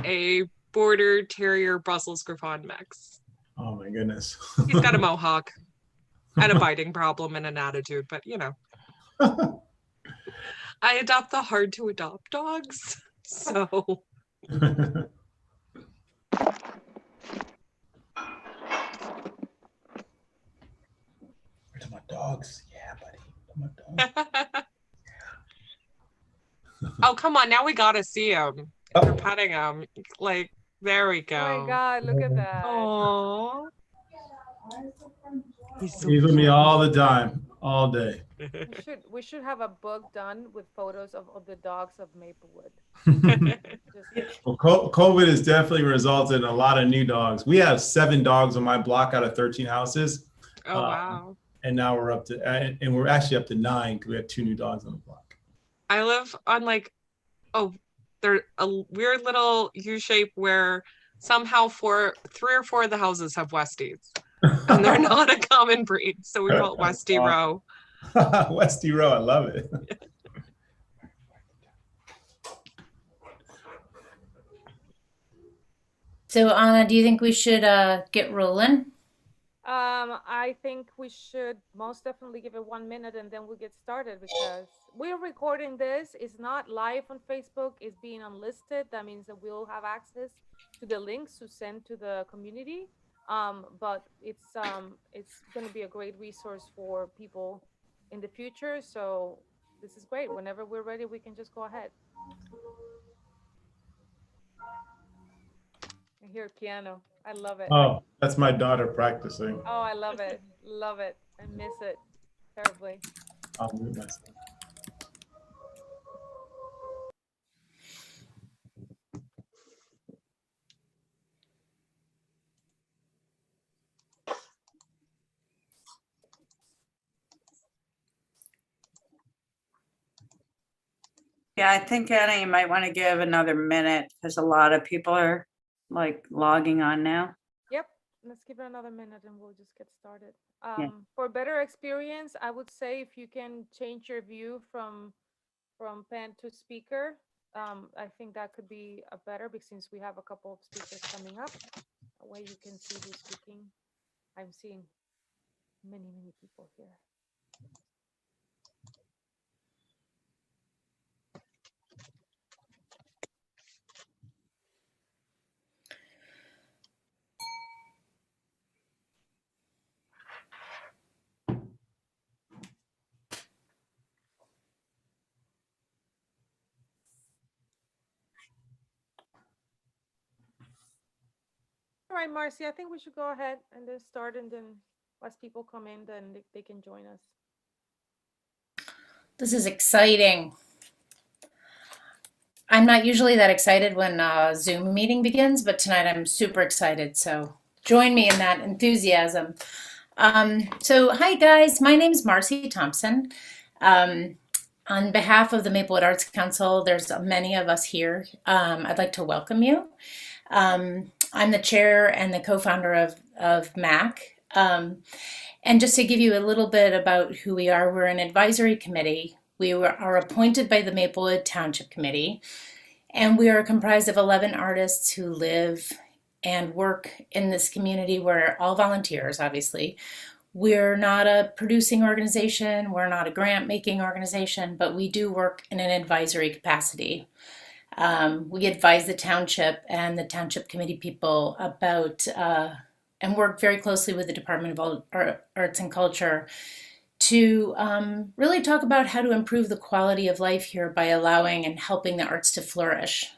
a border terrier Brussels Griffon mix. Oh my goodness. He's got a mohawk and a biting problem and an attitude, but you know. I adopt the hard to adopt dogs. So Where's my dogs? Yeah, buddy. My dogs. Oh, come on. Now we gotta see him. Oh. We're petting him. Like, there we go. Oh my God, look at that. Aww. He's with me all the time, all day. We should have a book done with photos of the dogs of Maplewood. Well, COVID has definitely resulted in a lot of new dogs. We have 7 dogs on my block out of 13 houses. Oh, wow. And now we're up to, and we're actually up to 9 because we have 2 new dogs on the block. I live on they're a weird little U-shape where somehow 3 or 4 of the houses have Westies. And they're not a common breed, so we call it Westie Row. Westie Row, I love it. So Anna, do you think we should get rolling? I think we should most definitely give it 1 minute and then we'll get started, because we're recording this. It's not live on Facebook. It's being unlisted. That means that we'll have access to the links to send to the community. But it's going to be a great resource for people in the future. So this is great. Whenever we're ready, we can just go ahead. I hear piano. I love it. Oh, that's my daughter practicing. Oh, I love it. Love it. I miss it terribly. I'll mute myself. Yeah, I think Anna, you might want to give another minute because a lot of people are like logging on now. Yep. Let's give it another minute and we'll just get started. Yeah. For better experience, I would say if you can change your view from pen to speaker, I think that could be a better, because since we have a couple of speakers coming up, that way you can see who's speaking. I'm seeing many people here. All right, Marcie, I think we should go ahead and then start, and then as people come in, then they can join us. This is exciting. I'm not usually that excited when a Zoom meeting begins, but tonight I'm super excited. So join me in that enthusiasm. So hi guys, my name is Marcie Thompson. On behalf of the Maplewood Arts Council, there's many of us here. I'd like to welcome you. I'm the chair and the co-founder of MAC. And just to give you a little bit about who we are, we're an advisory committee. We are appointed by the Maplewood Township Committee, and we are comprised of 11 artists who live and work in this community. We're all volunteers, obviously. We're not a producing organization, we're not a grant-making organization, but we do work in an advisory capacity. We advise the township and the township committee people about and work very closely with the Department of Arts and Culture to really talk about how to improve the quality of life here by allowing and helping the arts to flourish.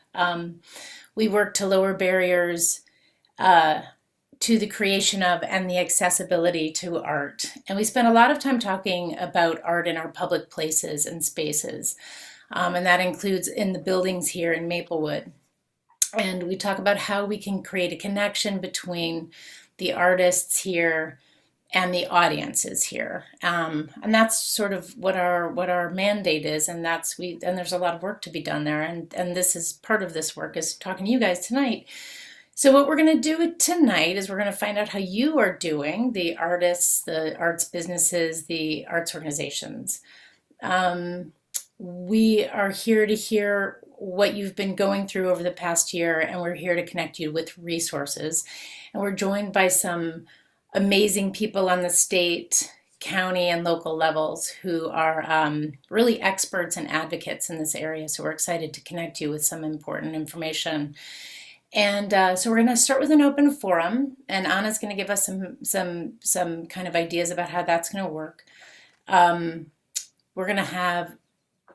We work to lower barriers to the creation of and the accessibility to art. And we spend a lot of time talking about art in our public places and spaces. And that includes in the buildings here in Maplewood. And we talk about how we can create a connection between the artists here and the audiences here. And that's sort of what our mandate is. And there's a lot of work to be done there. And this is part of this work, is talking to you guys tonight. So what we're going to do tonight is we're going to find out how you are doing, the artists, the arts businesses, the arts organizations. We are here to hear what you've been going through over the past year, and we're here to connect you with resources. And we're joined by some amazing people on the state, county, and local levels who are really experts and advocates in this area. So we're excited to connect you with some important information. And so we're going to start with an open forum, and Anna's going to give us some kind of ideas about how that's going to work. We're going to have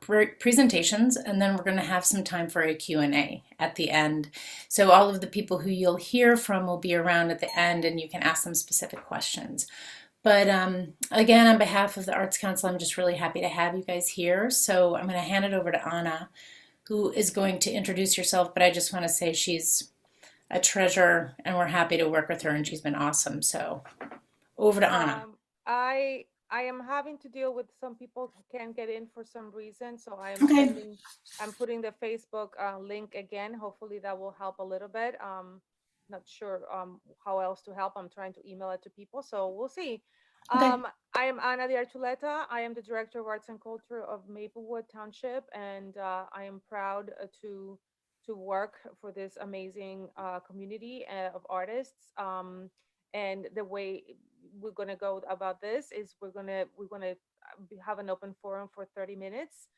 presentations, and then we're going to have some time for a Q&A at the end. So all of the people who you'll hear from will be around at the end, and you can ask them specific questions. But again, on behalf of the Arts Council, I'm just really happy to have you guys here. So I'm going to hand it over to Anna, who is going to introduce herself, but I just want to say she's a treasure and we're happy to work with her, and she's been awesome. So over to Anna. I am having to deal with some people who can't get in for some reason, so I'm putting the Facebook link again. Hopefully that will help a little bit. Not sure how else to help. I'm trying to email it to people, so we'll see. Okay. I am Ana de Archuleta. I am the Director of Arts and Culture of Maplewood Township, and I am proud to work for this amazing community of artists. And the way we're gonna go about this is we're gonna have an open forum for 30 minutes,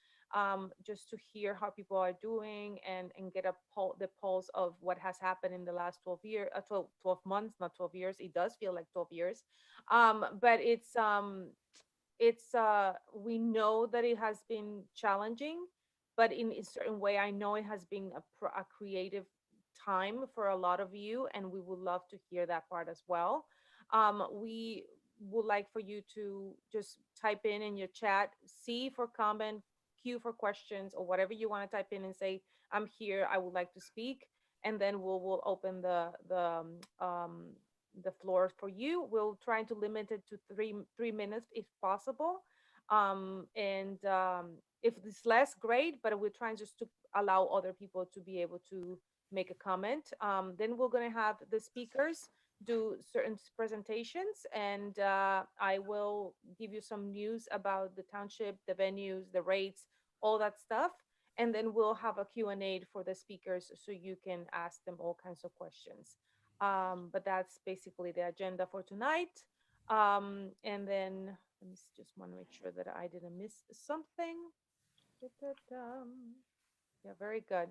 just to hear how people are doing and get the pulse of what has happened in the last 12 months, not 12 years. It does feel like 12 years, but it's we know that it has been challenging, but in a certain way, I know it has been a creative time for a lot of you, and we would love to hear that part as well. We would like for you to just type in your chat, C for comment, Q for questions, or whatever you want to type in and say, I'm here, I would like to speak. And then we'll open the floor for you. We'll try to limit it to three minutes if possible. If it's less, great, but we're trying just to allow other people to be able to make a comment. Then we're going to have the speakers do certain presentations, and I will give you some news about the township, the venues, the rates, all that stuff. And then we'll have a Q&A for the speakers so you can ask them all kinds of questions. But that's basically the agenda for tonight. And then let me just want to make sure that I didn't miss something. Yeah, very good.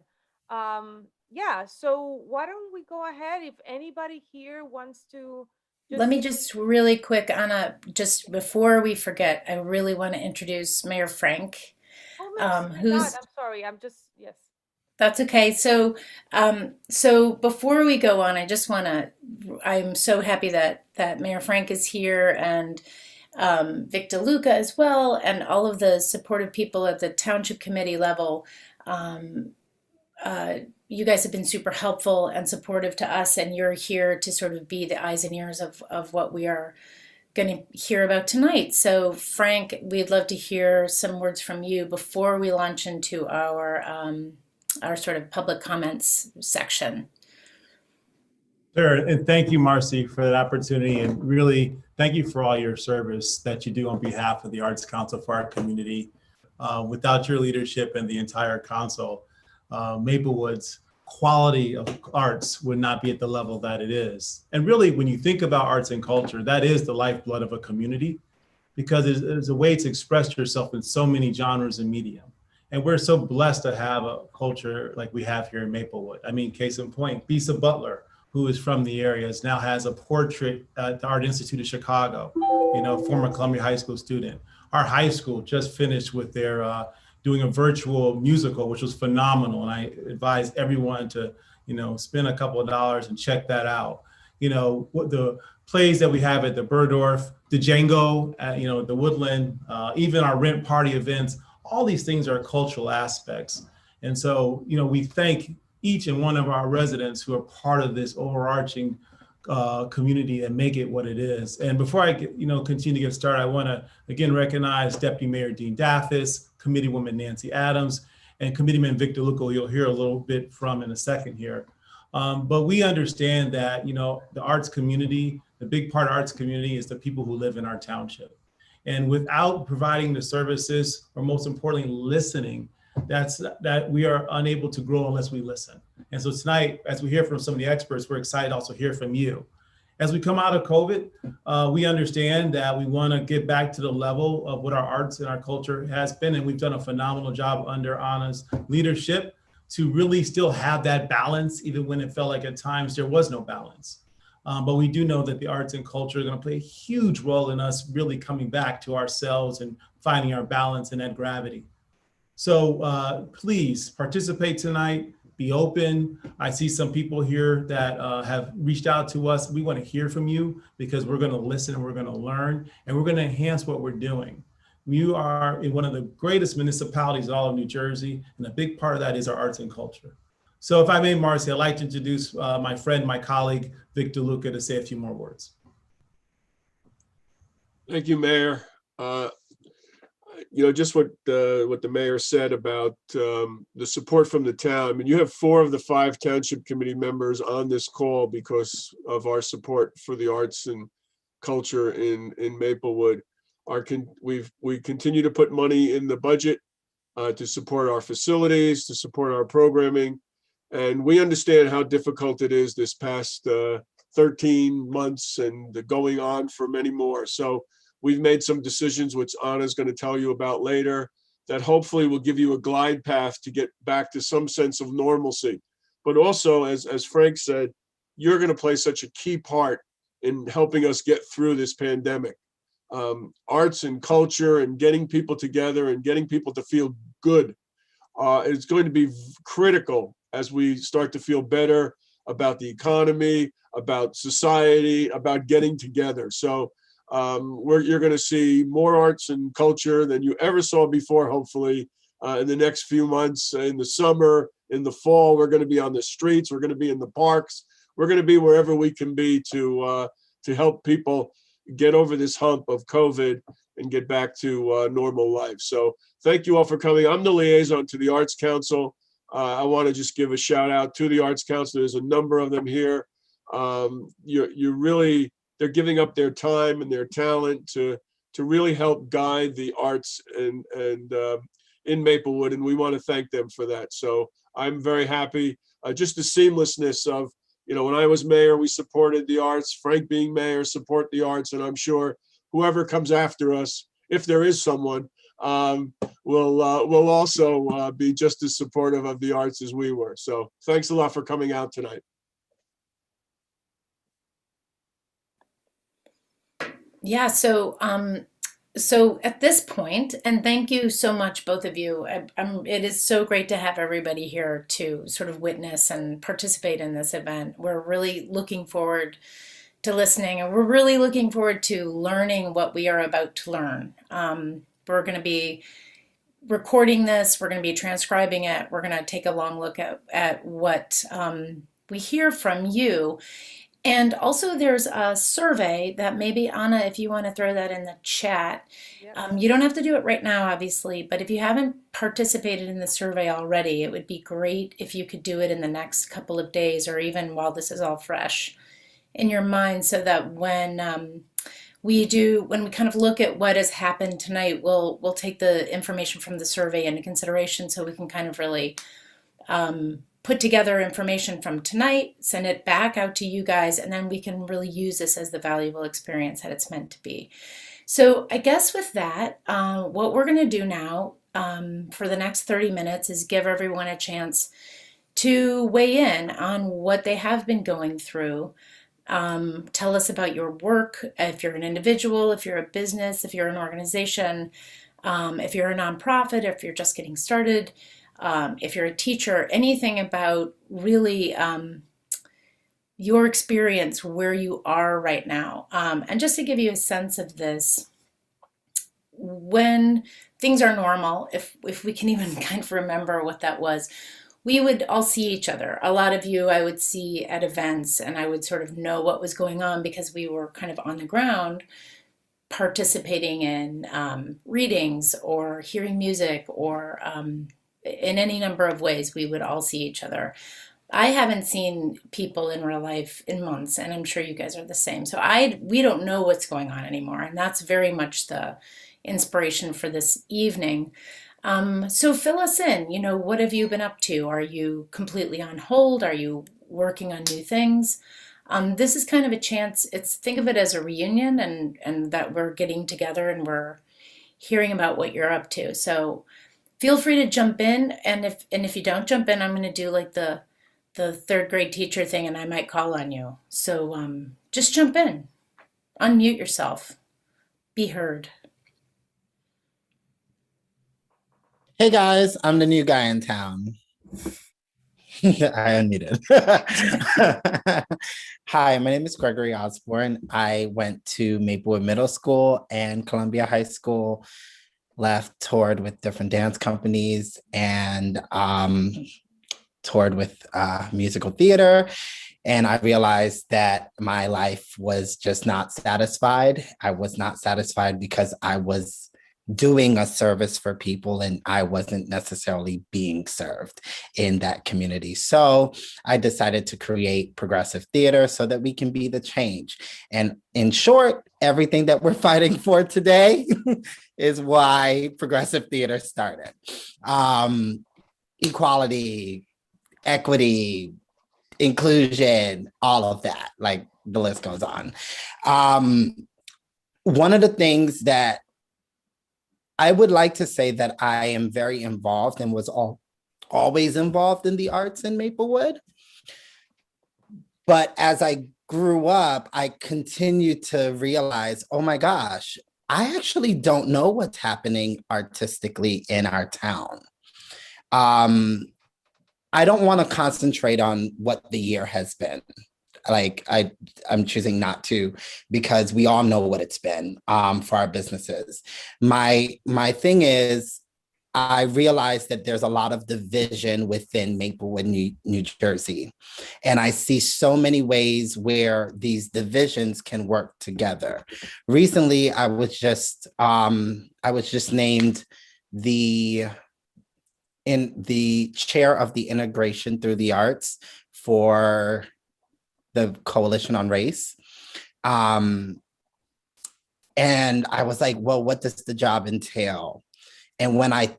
Yeah, so why don't we go ahead, if anybody here wants to Let me just really quick, Anna, just before we forget, I really want to introduce Mayor Frank. I'm sorry, yes. That's okay. So before we go on, I'm so happy that Mayor Frank is here, and Vic DeLuca as well, and all of the supportive people at the Township Committee level. You guys have been super helpful and supportive to us, and you're here to sort of be the eyes and ears of what we are going to hear about tonight. So Frank, we'd love to hear some words from you before we launch into our sort of public comments section. Sure, and thank you, Marcie, for that opportunity, and really thank you for all your service that you do on behalf of the Arts Council for our community. Without your leadership and the entire council, Maplewood's quality of arts would not be at the level that it is. And really, when you think about arts and culture, that is the lifeblood of a community, because it's a way to express yourself in so many genres and medium. And we're so blessed to have a culture like we have here in Maplewood. I mean, case in point, Bisa Butler, who is from the area, now has a portrait at the Art Institute of Chicago, former Columbia High School student. Our high school just finished with their doing a virtual musical, which was phenomenal. And I advise everyone to, spend a couple of dollars and check that out. What the plays that we have at the Bergdorf, the Django, the Woodland, even our rent party events, all these things are cultural aspects. And so, we thank each and one of our residents who are part of this overarching community and make it what it is. And before I continue to get started, I want to again recognize Deputy Mayor Dean Daffis, Committeewoman Nancy Adams, and Committeeman Vic DeLuca, you'll hear a little bit from in a second here. But we understand that the arts community, the big part of arts community is the people who live in our township. And without providing the services, or most importantly, listening that we are unable to grow unless we listen. And so tonight, as we hear from some of the experts, we're excited to also hear from you. As we come out of COVID, we understand that we want to get back to the level of what our arts and our culture has been. And we've done a phenomenal job under Anna's leadership to really still have that balance, even when it felt like at times there was no balance. But we do know that the arts and culture are going to play a huge role in us really coming back to ourselves and finding our balance and that gravity. So please participate tonight, be open. I see some people here that have reached out to us. We want to hear from you because we're going to listen and we're going to learn and we're going to enhance what we're doing. You are in one of the greatest municipalities in all of New Jersey, and a big part of that is our arts and culture. So if I may, Marcie, I'd like to introduce my friend, my colleague, Vic DeLuca, to say a few more words. Thank you, Mayor. Just what the mayor said about the support from the town. I mean, you have 4 of the 5 township committee members on this call because of our support for the arts and culture in Maplewood. We continue to put money in the budget to support our facilities, to support our programming. And we understand how difficult it is this past 13 months and going on for many more. So we've made some decisions, which Anna's going to tell you about later, that hopefully will give you a glide path to get back to some sense of normalcy. But also, as Frank said, you're going to play such a key part in helping us get through this pandemic. Arts and culture and getting people together and getting people to feel good is going to be critical as we start to feel better about the economy, about society, about getting together. So you're going to see more arts and culture than you ever saw before, hopefully, in the next few months. In the summer, in the fall, we're going to be on the streets, we're going to be in the parks, we're going to be wherever we can be to help people get over this hump of COVID and get back to normal life. So thank you all for coming. I'm the liaison to the Arts Council. I want to just give a shout out to the Arts Council. There's a number of them here. They're giving up their time and their talent to really help guide the arts and in Maplewood, and we want to thank them for that. So I'm very happy. Just the seamlessness of, when I was mayor, we supported the arts. Frank being mayor, support the arts, and I'm sure whoever comes after us, if there is someone, will also be just as supportive of the arts as we were. So thanks a lot for coming out tonight. Yeah, so at this point, and thank you so much, both of you. It is so great to have everybody here to sort of witness and participate in this event. We're really looking forward to listening, and we're really looking forward to learning what we are about to learn. We're going to be recording this, we're going to be transcribing it, we're going to take a long look at what we hear from you. And also there's a survey that maybe, Anna, if you want to throw that in the chat. Yep. You don't have to do it right now, obviously, but if you haven't participated in the survey already, it would be great if you could do it in the next couple of days or even while this is all fresh in your mind, so that when we kind of look at what has happened tonight, we'll take the information from the survey into consideration so we can kind of really put together information from tonight, send it back out to you guys, and then we can really use this as the valuable experience that it's meant to be. So I guess with that, what we're going to do now for the next 30 minutes is give everyone a chance to weigh in on what they have been going through. Tell us about your work, if you're an individual, if you're a business, if you're an organization, if you're a nonprofit, if you're just getting started. If you're a teacher, anything about really your experience where you are right now. And just to give you a sense of this, when things are normal, if we can even kind of remember what that was, we would all see each other. A lot of you I would see at events, and I would sort of know what was going on because we were kind of on the ground participating in readings or hearing music or in any number of ways. We would all see each other. I haven't seen people in real life in months, and I'm sure you guys are the same. So we don't know what's going on anymore, and that's very much the inspiration for this evening. So fill us in, what have you been up to? Are you completely on hold? Are you working on new things? This is kind of a chance. Think of it as a reunion, and that we're getting together and we're hearing about what you're up to. So feel free to jump in, and if you don't jump in, I'm going to do like the third grade teacher thing, and I might call on you. So just jump in, unmute yourself, be heard. Hey guys, I'm the new guy in town. I unmuted. Hi, my name is Gregory Osborne. I went to Maplewood Middle School and Columbia High School, toured with different dance companies, and toured with musical theater. And I realized that my life was just not satisfied. I was not satisfied because I was doing a service for people and I wasn't necessarily being served in that community. So I decided to create progressive theater so that we can be the change. And in short, everything that we're fighting for today is why progressive theater started. Equality, equity, inclusion, all of that, like the list goes on. One of the things that I would like to say that I am very involved and was always involved in the arts in Maplewood. But as I grew up, I continued to realize, oh my gosh, I actually don't know what's happening artistically in our town. I don't want to concentrate on what the year has been. Like I'm choosing not to, because we all know what it's been for our businesses. My thing is, I realize that there's a lot of division within Maplewood, New Jersey. And I see so many ways where these divisions can work together. Recently, I was just named in the chair of the integration through the arts for the Coalition on Race. And I was like, well, what does the job entail? And when I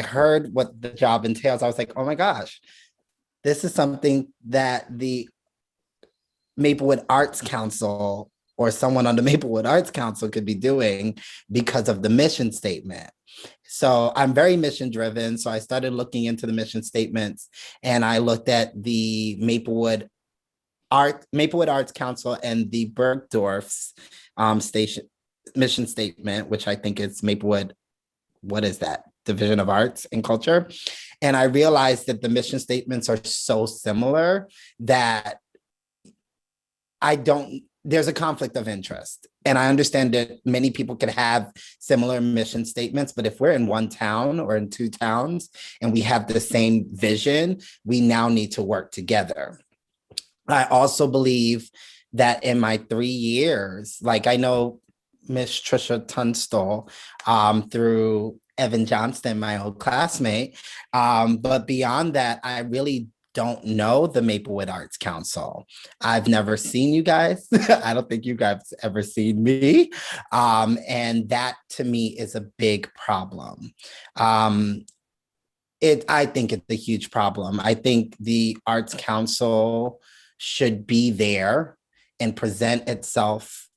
heard what the job entails, I was like, oh my gosh, this is something that the Maplewood Arts Council or someone on the Maplewood Arts Council could be doing because of the mission statement. So I'm very mission driven. So I started looking into the mission statements, and I looked at the Maplewood Arts Council and the Bergdorf's mission statement, which I think is Maplewood, what is that? Division of Arts and Culture. And I realized that the mission statements are so similar that there's a conflict of interest. And I understand that many people could have similar mission statements, but if we're in one town or in two towns and we have the same vision, we now need to work together. I also believe that in my 3 years, like I know Miss Trisha Tunstall through Evan Johnston, my old classmate, but beyond that, I really don't know the Maplewood Arts Council. I've never seen you guys. I don't think you guys ever seen me. And that to me is a big problem. I think it's a huge problem. I think the Arts Council should be there and present itself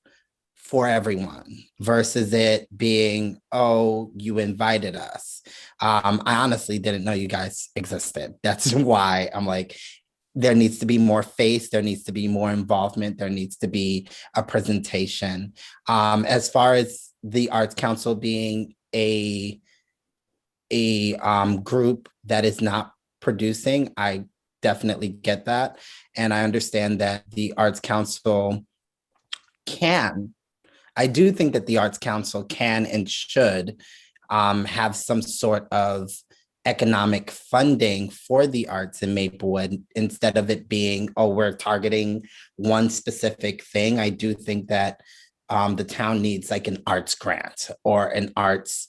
for everyone versus it being, oh, you invited us. I honestly didn't know you guys existed. That's why I'm like, there needs to be more face, there needs to be more involvement, there needs to be a presentation. As far as the Arts Council being a group that is not producing, I definitely get that. And I understand that the Arts Council I do think that the Arts Council can and should have some sort of economic funding for the arts in Maplewood instead of it being, oh, we're targeting one specific thing. I do think that the town needs like an arts grant or an arts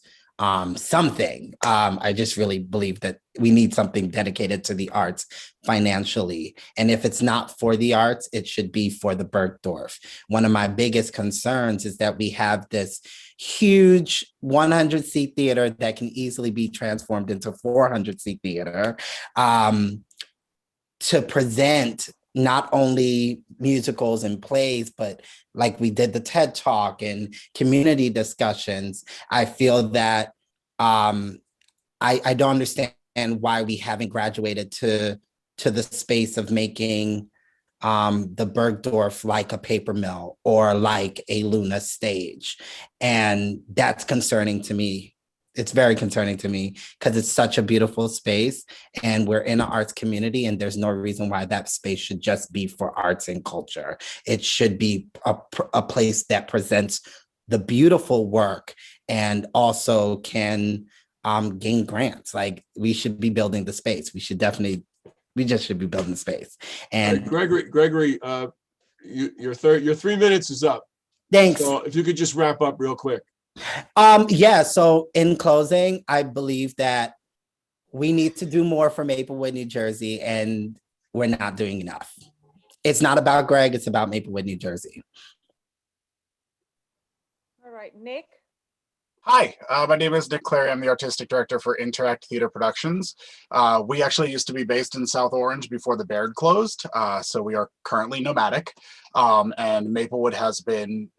something. I just really believe that we need something dedicated to the arts financially. And if it's not for the arts, it should be for the Bergdorf. One of my biggest concerns is that we have this huge 100-seat theater that can easily be transformed into 400-seat theater to present not only musicals and plays, but like we did the TED Talk and community discussions. I feel that I don't understand why we haven't graduated to the space of making the Bergdorf like a paper mill or like a Luna stage. And that's concerning to me. It's very concerning to me because it's such a beautiful space and we're in an arts community and there's no reason why that space should just be for arts and culture. It should be a place that presents the beautiful work and also can gain grants. Like we should be building the space. We just should be building the space. And Gregory, your 3 minutes is up. Thanks. So if you could just wrap up real quick. Yeah, so in closing, I believe that we need to do more for Maplewood, New Jersey, and we're not doing enough. It's not about Greg, it's about Maplewood, New Jersey. All right, Nick. Hi, my name is Nick Clary. I'm the artistic director for Interact Theater Productions. We actually used to be based in South Orange before the Baird closed, so we are currently nomadic. And Maplewood has been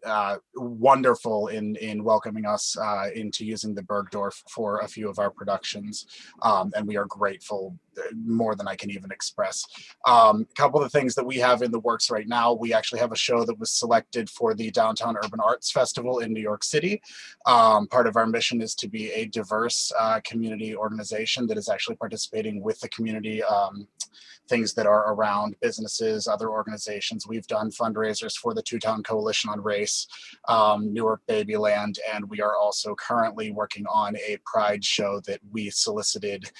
wonderful in welcoming us into using the Bergdorf for a few of our productions, and we are grateful more than I can even express. A couple of things that we have in the works right now, we actually have a show that was selected for the Downtown Urban Arts Festival in New York City. Part of our mission is to be a diverse community organization that is actually participating with the community, things that are around businesses, other organizations. We've done fundraisers for the Two-Town Coalition on Race, Newark Babyland, and we are also currently working on a Pride show that we solicited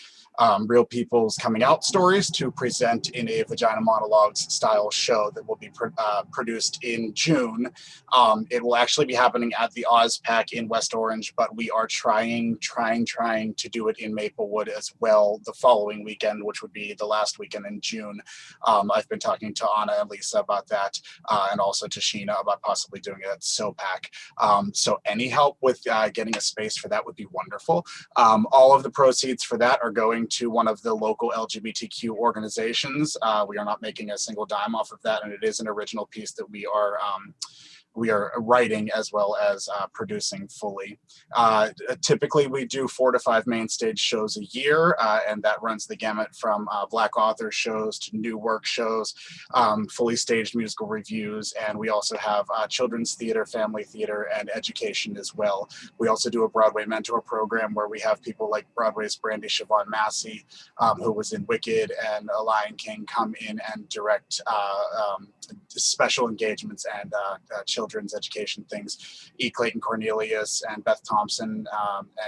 real people's coming out stories to present in a Vagina Monologues style show that will be produced in June. It will actually be happening at the OzPAC in West Orange, but we are trying to do it in Maplewood as well the following weekend, which would be the last weekend in June. I've been talking to Anna and Lisa about that, and also to Sheena about possibly doing it at SOPAC. So any help with getting a space for that would be wonderful. All of the proceeds for that are going to one of the local LGBTQ organizations. We are not making a single dime off of that, and it is an original piece that we are writing as well as producing fully. Typically, we do 4 to 5 main stage shows a year, and that runs the gamut from Black author shows to new work shows, fully staged musical reviews, and we also have children's theater, family theater, and education as well. We also do a Broadway mentor program where we have people like Broadway's Brandy Siobhan Massey, who was in Wicked and A Lion King, come in and direct special engagements and children's education things. E. Clayton Cornelius and Beth Thompson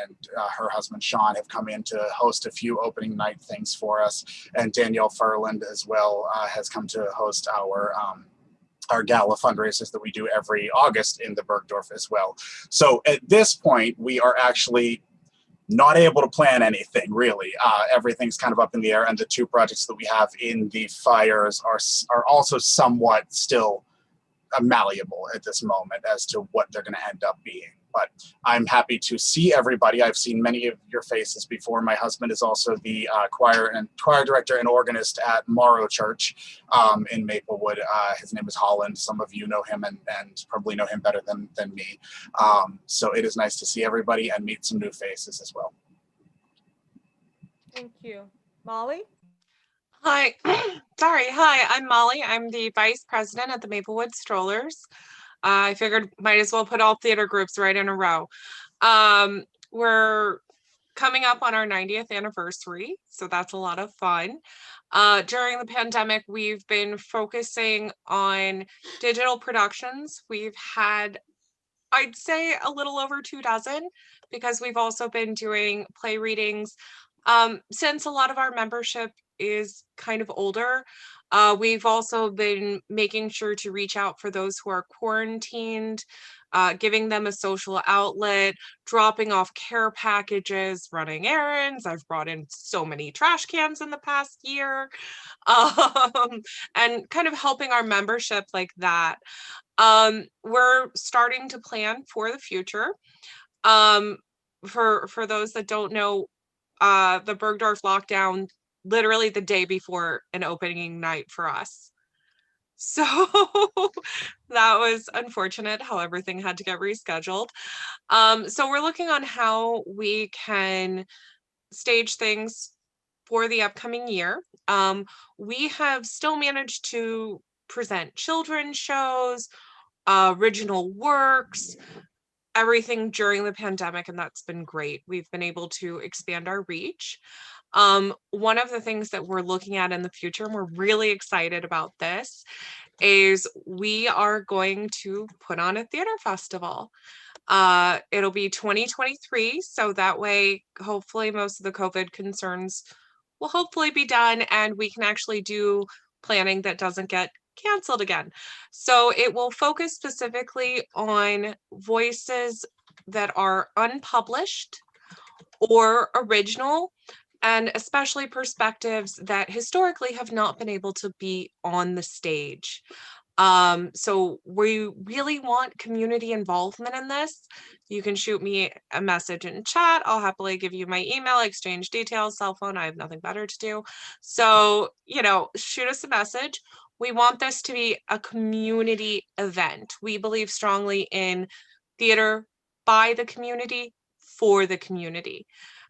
and her husband Sean have come in to host a few opening night things for us, and Danielle Furland as well has come to host our gala fundraisers that we do every August in the Bergdorf as well. So at this point, we are actually not able to plan anything really. Everything's kind of up in the air, and the 2 projects that we have in the fires are also somewhat still malleable at this moment as to what they're going to end up being. But I'm happy to see everybody. I've seen many of your faces before. My husband is also the choir director and organist at Morrow Church in Maplewood. His name is Holland. Some of you know him and probably know him better than me. So it is nice to see everybody and meet some new faces as well. Thank you. Molly? Hi, sorry. Hi, I'm Molly. I'm the vice president at the Maplewood Strollers. I figured might as well put all theater groups right in a row. We're coming up on our 90th anniversary, so that's a lot of fun. During the pandemic, we've been focusing on digital productions. We've had, I'd say, a little over 24, because we've also been doing play readings. Since a lot of our membership is kind of older. We've also been making sure to reach out for those who are quarantined, giving them a social outlet, dropping off care packages, running errands. I've brought in so many trash cans in the past year, and kind of helping our membership like that. We're starting to plan for the future. For those that don't know, the Bergdorf lockdown literally the day before an opening night for us. So that was unfortunate how everything had to get rescheduled. So we're looking on how we can stage things for the upcoming year. We have still managed to present children's shows, original works, everything during the pandemic, and that's been great. We've been able to expand our reach. One of the things that we're looking at in the future, and we're really excited about this, is we are going to put on a theater festival. It'll be 2023, so that way, hopefully most of the COVID concerns will hopefully be done, and we can actually do planning that doesn't get canceled again. So it will focus specifically on voices that are unpublished or original, and especially perspectives that historically have not been able to be on the stage. So we really want community involvement in this. You can shoot me a message in chat. I'll happily give you my email, exchange details, cell phone. I have nothing better to do. So, shoot us a message. We want this to be a community event. We believe strongly in theater by the community, for the community.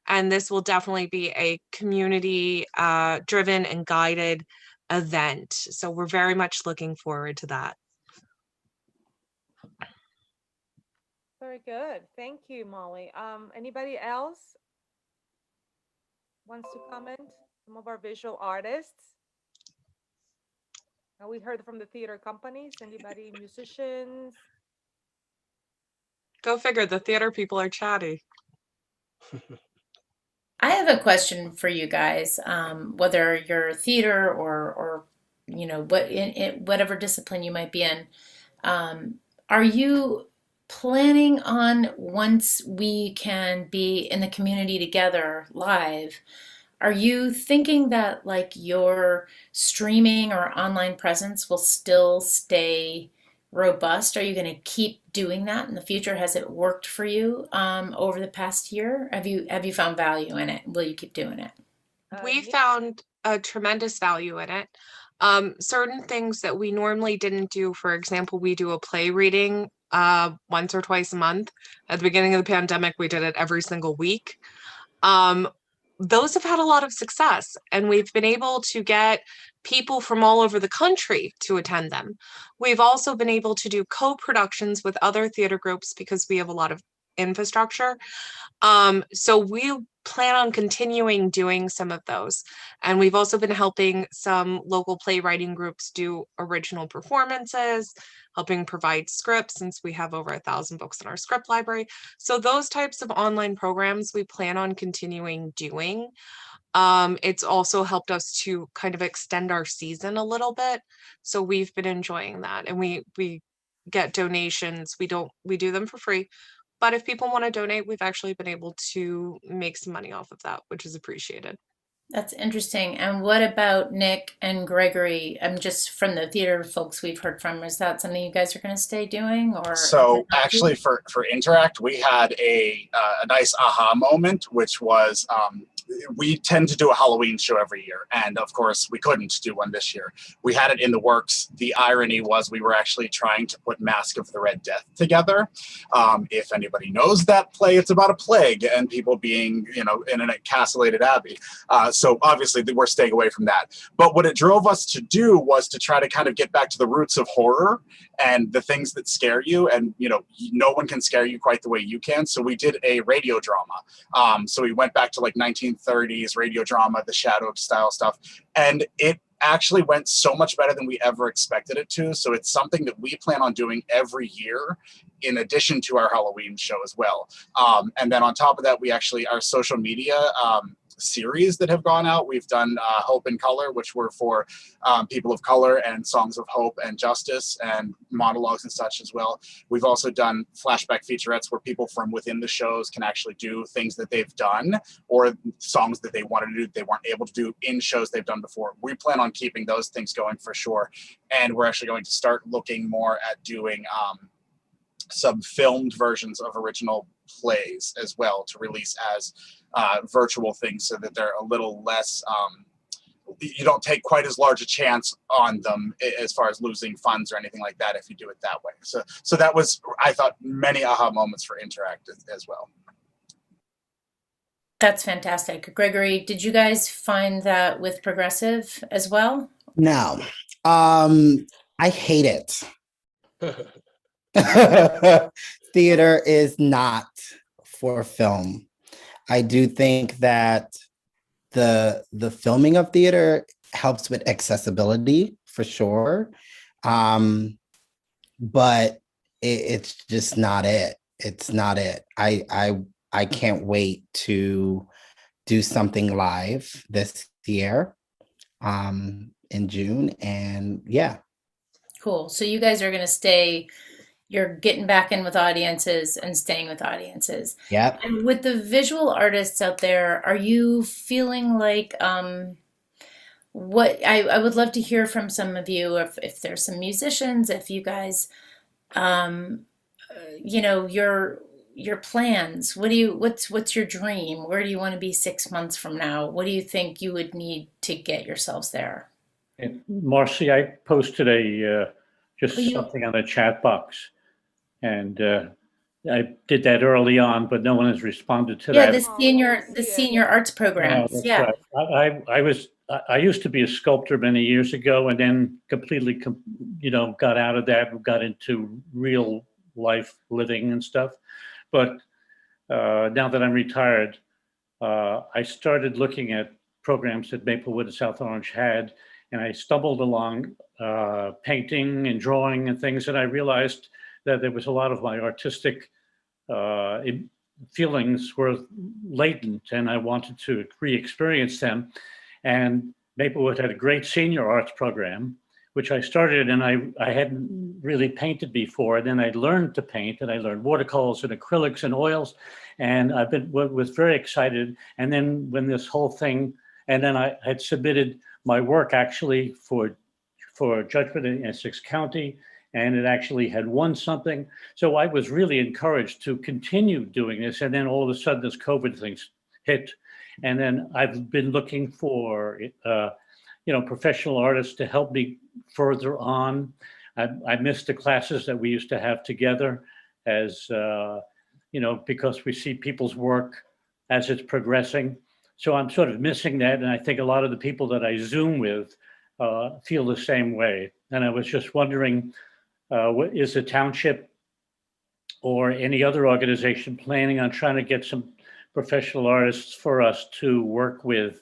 And this will definitely be a community driven and guided event. So we're very much looking forward to that. Very good. Thank you, Molly. Anybody else wants to comment? Some of our visual artists. Now we heard from the theater companies. Anybody, musicians? Go figure, the theater people are chatty. I have a question for you guys, whether you're theater or whatever discipline you might be in. Are you planning on, once we can be in the community together live, are you thinking that like your streaming or online presence will still stay robust? Are you going to keep doing that in the future? Has it worked for you over the past year? Have you found value in it? Will you keep doing it? We found a tremendous value in it. Certain things that we normally didn't do, for example, we do a play reading once or twice a month. At the beginning of the pandemic, we did it every single week. Those have had a lot of success, and we've been able to get people from all over the country to attend them. We've also been able to do co-productions with other theater groups because we have a lot of infrastructure. So we plan on continuing doing some of those. And we've also been helping some local playwriting groups do original performances, helping provide scripts since we have over 1,000 books in our script library. So those types of online programs we plan on continuing doing. It's also helped us to kind of extend our season a little bit. So we've been enjoying that, and we get donations. We do them for free. But if people want to donate, we've actually been able to make some money off of that, which is appreciated. That's interesting. And what about Nick and Gregory? Just from the theater folks we've heard from, is that something you guys are going to stay doing? Or so actually for Interact, we had a nice aha moment, which was we tend to do a Halloween show every year. And of course, we couldn't do one this year. We had it in the works. The irony was we were actually trying to put Mask of the Red Death together. If anybody knows that play, it's about a plague and people being, in an encapsulated abbey. So obviously we're staying away from that. But what it drove us to do was to try to kind of get back to the roots of horror and the things that scare you. And, no one can scare you quite the way you can. So we did a radio drama. So we went back to like 1930s radio drama, the Shadow style stuff. And it actually went so much better than we ever expected it to. So it's something that we plan on doing every year in addition to our Halloween show as well. And then on top of that, we actually, our social media, series that have gone out. We've done Hope in Color, which were for people of color, and songs of hope and justice and monologues and such as well. We've also done flashback featurettes where people from within the shows can actually do things that they've done or songs that they wanted to do they weren't able to do in shows they've done before. We plan on keeping those things going for sure. And we're actually going to start looking more at doing some filmed versions of original plays as well to release as virtual things, so that they're a little less, you don't take quite as large a chance on them as far as losing funds or anything like that if you do it that way. So that was, I thought, many aha moments for Interact as well. That's fantastic. Gregory, did you guys find that with Progressive as well? No, I hate it. Theater is not for film. I do think that the filming of theater helps with accessibility for sure, but it's just not it. It's not it. I can't wait to do something live this year in June, and yeah. Cool. So you guys are going to stay, you're getting back in with audiences and staying with audiences. Yep. And with the visual artists out there, are you feeling like what I would love to hear from some of you, if there's some musicians, if you guys your plans, what's your dream? Where do you want to be 6 months from now? What do you think you would need to get yourselves there? And Marcie, I posted something on the chat box, and I did that early on, but no one has responded to that. The senior arts programs. Yeah, right. I used to be a sculptor many years ago, and then completely, got out of that and got into real life living and stuff. But now that I'm retired, I started looking at programs that Maplewood and South Orange had, and I stumbled along painting and drawing and things, and I realized that there was a lot of my artistic feelings were latent, and I wanted to re-experience them. And Maplewood had a great senior arts program, which I started, and I hadn't really painted before. And then I learned to paint, and I learned watercolors and acrylics and oils, and was very excited. And then when this whole thing, and then I had submitted my work actually for judgment in Essex County, and it actually had won something. So I was really encouraged to continue doing this. And then all of a sudden this COVID thing hit. And then I've been looking for, professional artists to help me further on. I missed the classes that we used to have together as, because we see people's work as it's progressing. So I'm sort of missing that. And I think a lot of the people that I Zoom with feel the same way. And I was just wondering, is the Township or any other organization planning on trying to get some professional artists for us to work with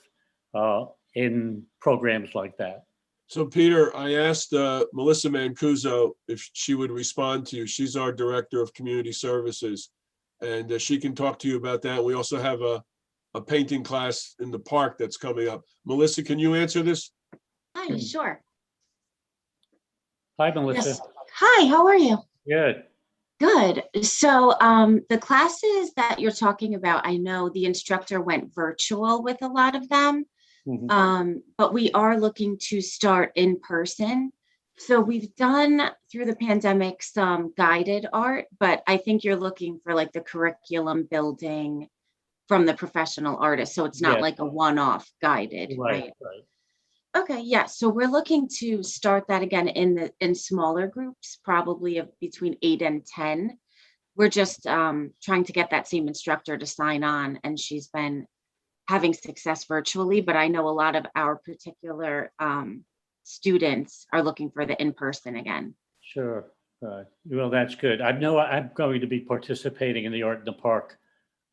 in programs like that? So Peter, I asked Melissa Mancuso if she would respond to you. She's our Director of Community Services, and she can talk to you about that. We also have a painting class in the park that's coming up. Melissa, can you answer this? Hi, sure. Hi, Melissa. Yes. Hi, how are you? Good. Good. So the classes that you're talking about, I know the instructor went virtual with a lot of them, but we are looking to start in person. So we've done through the pandemic some guided art, but I think you're looking for like the curriculum building from the professional artist. So it's not like a one-off guided, right? Okay, yeah. So we're looking to start that again in smaller groups, probably of between 8 and 10. We're just trying to get that same instructor to sign on, and she's been having success virtually. But I know a lot of our particular students are looking for the in-person again. Sure. Well, that's good. I know I'm going to be participating in the Art in the Park.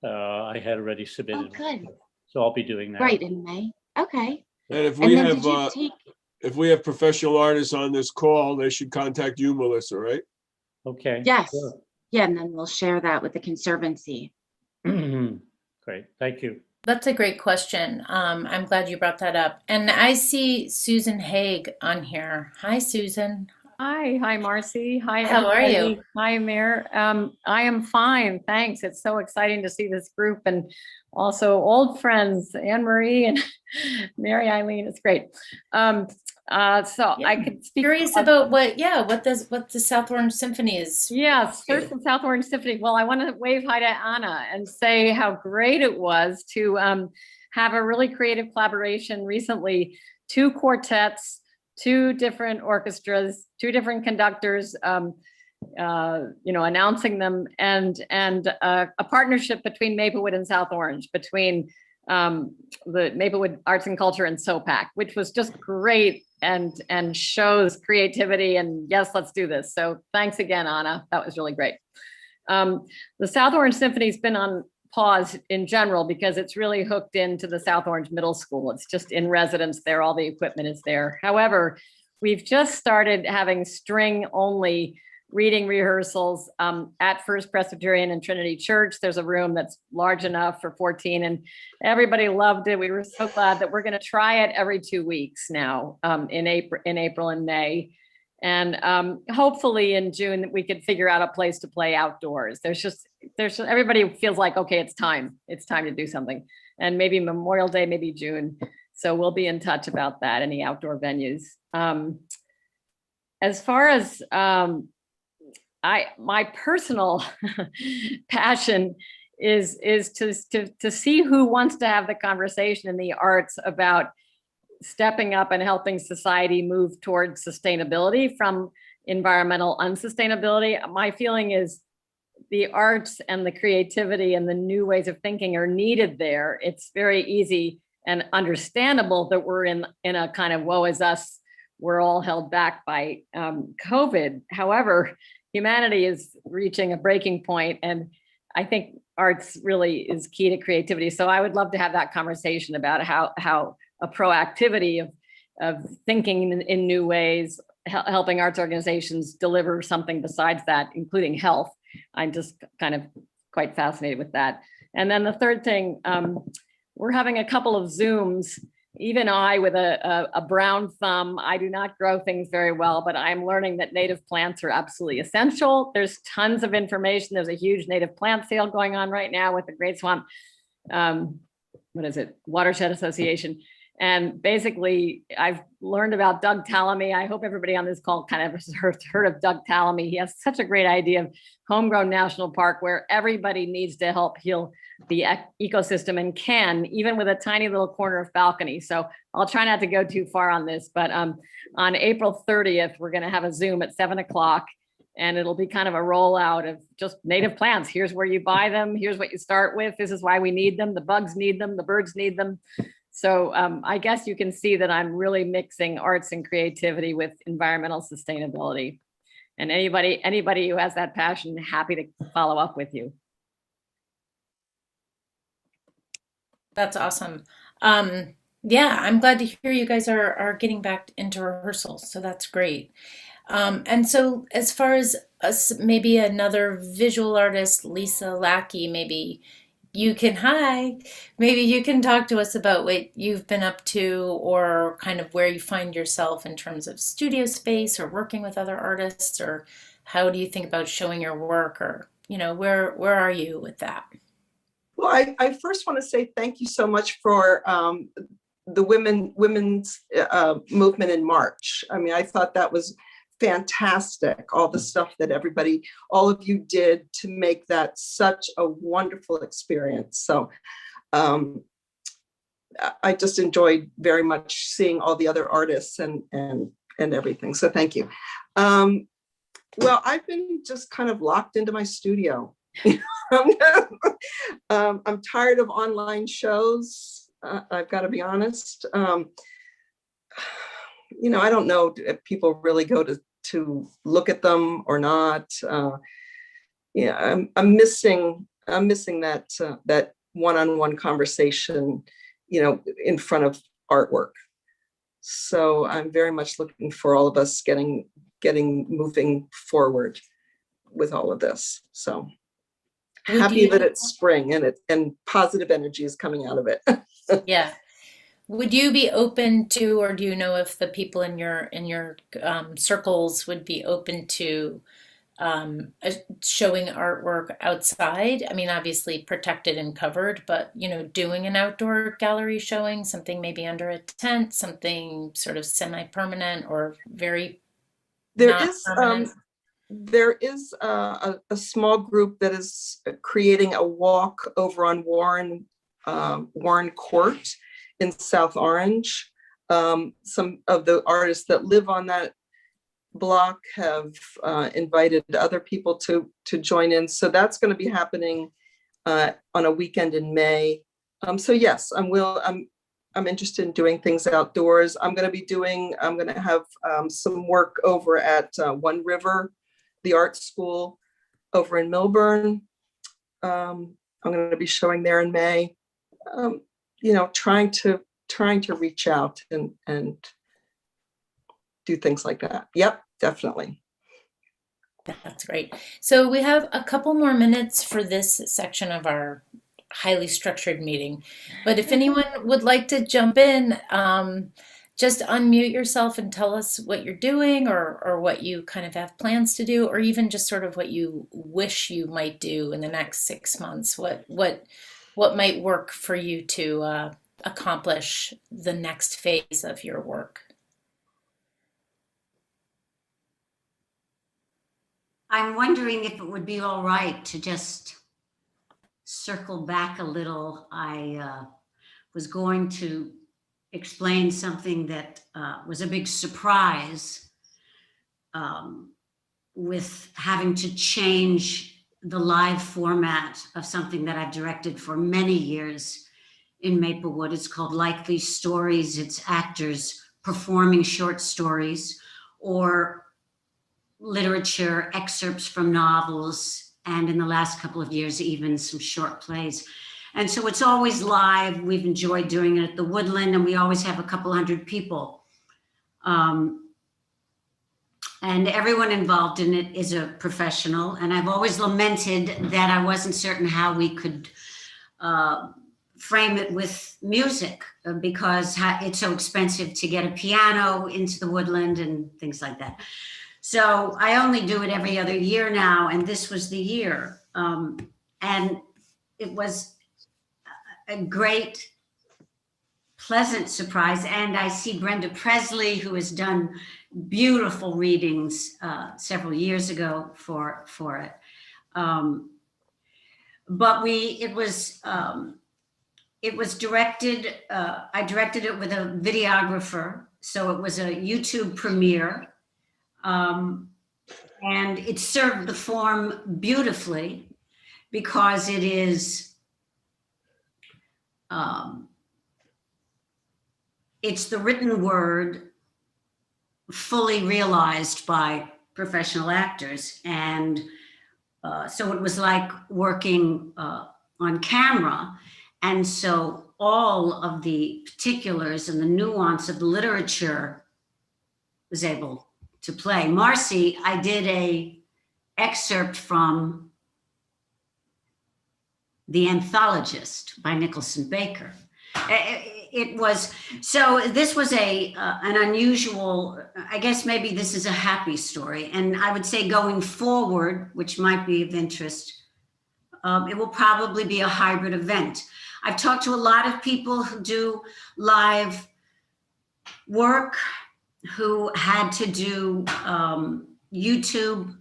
I had already submitted. Oh, good. So I'll be doing that. Right, in May. Okay. And if we have professional artists on this call, they should contact you, Melissa, right? Okay. Yes. Sure. Yeah, and then we'll share that with the Conservancy. Great. Thank you. That's a great question. I'm glad you brought that up. And I see Susan Haig on here. Hi, Susan. Hi, Marcie. Hi, How are you? everybody. Hi, Mayor. I am fine, thanks. It's so exciting to see this group and also old friends, Anne Marie and Mary Eileen. It's great. I could speak. Curious about what the South Orange Symphony is. Yes, first the South Orange Symphony. Well, I want to wave hi to Anna and say how great it was to have a really creative collaboration recently. 2 quartets, 2 different orchestras, 2 different conductors, announcing them, and a partnership between Maplewood and South Orange, between the Maplewood Arts and Culture and SOPAC, which was just great and shows creativity. And yes, let's do this. So thanks again, Anna. That was really great. The South Orange Symphony's been on pause in general because it's really hooked into the South Orange Middle School. It's just in residence there. All the equipment is there. However, we've just started having string only reading rehearsals at First Presbyterian and Trinity Church. There's a room that's large enough for 14 and everybody loved it. We were so glad that we're going to try it every 2 weeks now in April and May. And hopefully in June we could figure out a place to play outdoors. There's everybody feels like, okay, it's time to do something. And maybe Memorial Day, maybe June. So we'll be in touch about that, any outdoor venues. As far as my personal passion is to see who wants to have the conversation in the arts about stepping up and helping society move towards sustainability from environmental unsustainability. My feeling is the arts and the creativity and the new ways of thinking are needed there. It's very easy and understandable that we're in a kind of woe is us, we're all held back by COVID. However, humanity is reaching a breaking point, and I think arts really is key to creativity. So I would love to have that conversation about how a proactivity of thinking in new ways, helping arts organizations deliver something besides that, including health. I'm just kind of quite fascinated with that. And then the third thing, we're having a couple of Zooms. Even I, with a brown thumb, I do not grow things very well, but I'm learning that native plants are absolutely essential. There's tons of information. There's a huge native plant sale going on right now with the Great Swamp, Watershed Association. And basically, I've learned about Doug Tallamy. I hope everybody on this call kind of has heard of Doug Tallamy. He has such a great idea of homegrown national park where everybody needs to help heal the ecosystem and can, even with a tiny little corner of balcony. So I'll try not to go too far on this, but on April 30th, we're going to have a Zoom at 7 o'clock. And it'll be kind of a rollout of just native plants. Here's where you buy them. Here's what you start with. This is why we need them. The bugs need them. The birds need them. So I guess you can see that I'm really mixing arts and creativity with environmental sustainability. And anybody who has that passion, happy to follow up with you. That's awesome. Yeah, I'm glad to hear you guys are getting back into rehearsals. So that's great. And so as far as maybe another visual artist, Lisa Lackey, maybe you can talk to us about what you've been up to, or kind of where you find yourself in terms of studio space or working with other artists, or how do you think about showing your work, or, where are you with that? Well, I first want to say thank you so much for the women's movement in March. I mean, I thought that was fantastic, all the stuff that all of you did to make that such a wonderful experience. So I just enjoyed very much seeing all the other artists and everything. So thank you. Well, I've been just kind of locked into my studio. I'm tired of online shows. I've got to be honest. I don't know if people really go to look at them or not. I'm missing that one-on-one conversation, in front of artwork. So I'm very much looking for all of us getting moving forward with all of this. So Would happy you- that it's spring and positive energy is coming out of it. Yeah. Would you be open to, or do you know if the people in your circles would be open to showing artwork outside? I mean, obviously protected and covered, but doing an outdoor gallery showing, something maybe under a tent, something sort of semi-permanent or very There not is permanent. there is a small group that is creating a walk over on Warren Court in South Orange. Some of the artists that live on that block have invited other people to join in. So that's going to be happening on a weekend in May. So yes, I'm interested in doing things outdoors. I'm going to have some work over at One River, the art school over in Milburn. I'm going to be showing there in May. Trying to reach out and do things like that. Yep, definitely. That's great. So we have a couple more minutes for this section of our highly structured meeting. But if anyone would like to jump in, just unmute yourself and tell us what you're doing or what you kind of have plans to do, or even just sort of what you wish you might do in the next 6 months. What might work for you to accomplish the next phase of your work? I'm wondering if it would be all right to just circle back a little. I was going to explain something that was a big surprise with having to change the live format of something that I've directed for many years in Maplewood. It's called Like These Stories. It's actors performing short stories or literature, excerpts from novels, and in the last couple of years, even some short plays. And so it's always live. We've enjoyed doing it at the Woodland, and we always have a couple hundred people. And everyone involved in it is a professional. And I've always lamented that I wasn't certain how we could frame it with music because it's so expensive to get a piano into the Woodland and things like that. So I only do it every other year now, and this was the year. And it was a great, pleasant surprise. And I see Brenda Presley, who has done beautiful readings several years ago for it. But it was directed, I directed it with a videographer. So it was a YouTube premiere. And it served the form beautifully because it is, it's the written word fully realized by professional actors. And so it was like working on camera. And so all of the particulars and the nuance of the literature was able to play. Marcie, I did a excerpt from The Anthologist by Nicholson Baker. It was, so this was an unusual, I guess maybe this is a happy story. And I would say going forward, which might be of interest, it will probably be a hybrid event. I've talked to a lot of people who do live work, who had to do YouTube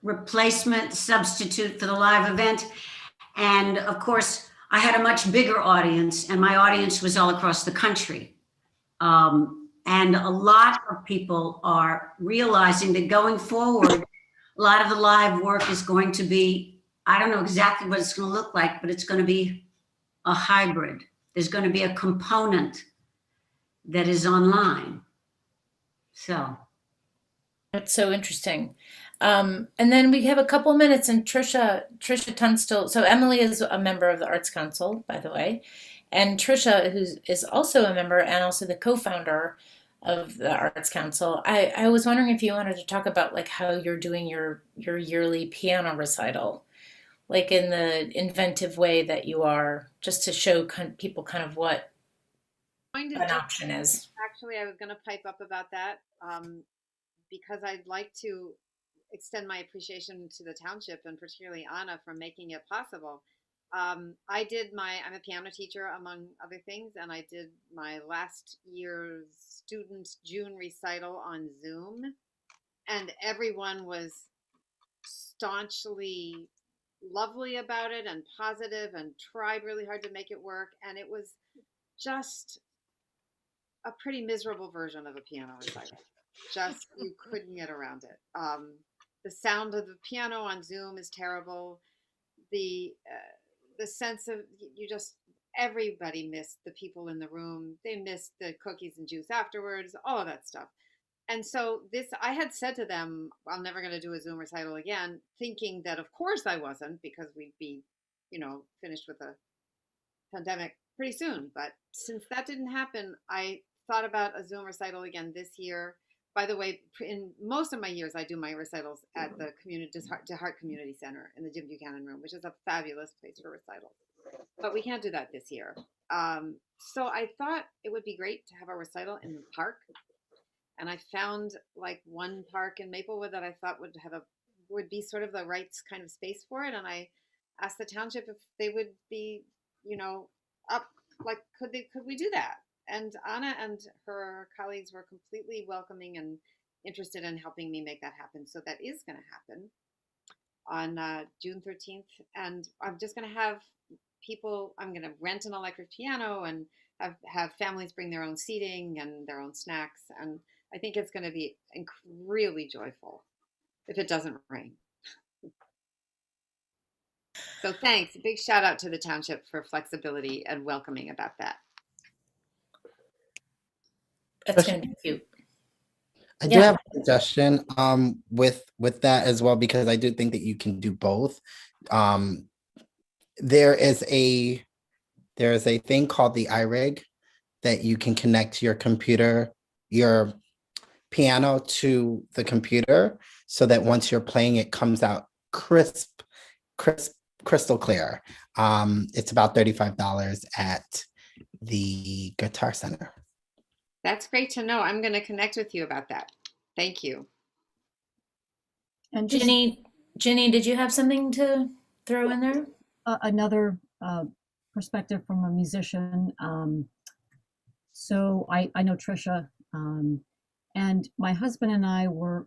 replacement, substitute for the live event. And of course, I had a much bigger audience, and my audience was all across the country. And a lot of people are realizing that going forward, a lot of the live work is going to be, I don't know exactly what it's going to look like, but it's going to be a hybrid. There's going to be a component that is online. So. That's so interesting. And then we have a couple minutes, and Trisha Tunstall. So Emily is a member of the Arts Council, by the way, and Trisha, who is also a member and also the co-founder of the Arts Council. I was wondering if you wanted to talk about like how you're doing your yearly piano recital, like in the inventive way that you are, just to show people kind of what an option is. Actually, I was going to pipe up about that because I'd like to extend my appreciation to the township and particularly Anna for making it possible. I'm a piano teacher among other things, and I did my last year's student June recital on Zoom, and everyone was staunchly lovely about it and positive and tried really hard to make it work. And it was just a pretty miserable version of a piano recital. Just, you couldn't get around it. The sound of the piano on Zoom is terrible. The sense of, everybody missed the people in the room. They missed the cookies and juice afterwards, all of that stuff. And so I had said to them, I'm never going to do a Zoom recital again, thinking that of course I wasn't, because we'd be, finished with the pandemic pretty soon. But since that didn't happen, I thought about a Zoom recital again this year. By the way, in most of my years, I do my recitals at the DeHart Community Center in the Jim Buchanan Room, which is a fabulous place for recitals. But we can't do that this year. So I thought it would be great to have a recital in the park. And I found like one park in Maplewood that I thought would be sort of the right kind of space for it. And I asked the township if they would be, up, like, could we do that? And Anna and her colleagues were completely welcoming and interested in helping me make that happen. So that is going to happen on June 13th. And I'm just going to have I'm going to rent an electric piano and have families bring their own seating and their own snacks. And I think it's going to be really joyful if it doesn't rain. So thanks. A big shout out to the township for flexibility and welcoming about that. That's going to be cute. I do have a suggestion with that as well, because I do think that you can do both. There is a thing called the iRig that you can connect your piano to the computer, so that once you're playing, it comes out crystal clear. It's about $35 at the Guitar Center. That's great to know. I'm going to connect with you about that. Thank you. And Ginny, did you have something to throw in there? Another perspective from a musician. So I know Trisha, and my husband and I were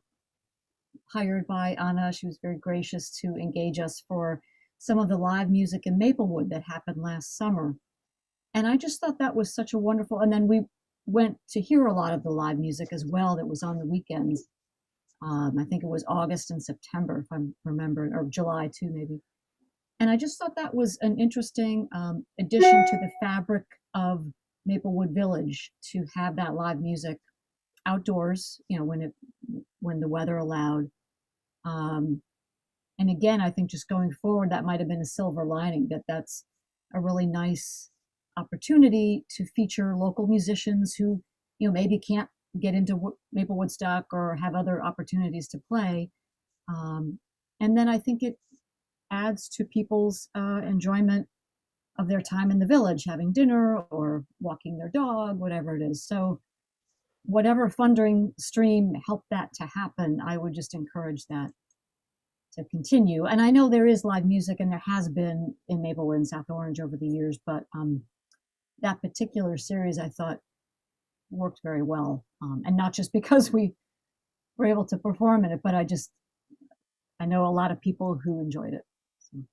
hired by Anna. She was very gracious to engage us for some of the live music in Maplewood that happened last summer. And I just thought that was such a wonderful, and then we went to hear a lot of the live music as well that was on the weekends. I think it was August and September, if I'm remembering, or July too, maybe. And I just thought that was an interesting addition to the fabric of Maplewood Village, to have that live music outdoors, when the weather allowed. And again, I think just going forward, that might have been a silver lining, that's a really nice opportunity to feature local musicians who, maybe can't get into Maplewood stock or have other opportunities to play. And then I think it adds to people's enjoyment of their time in the village, having dinner or walking their dog, whatever it is. So whatever funding stream helped that to happen, I would just encourage that to continue. And I know there is live music, and there has been in Maplewood and South Orange over the years, but that particular series I thought worked very well. And not just because we were able to perform in it, but I know a lot of people who enjoyed it. So.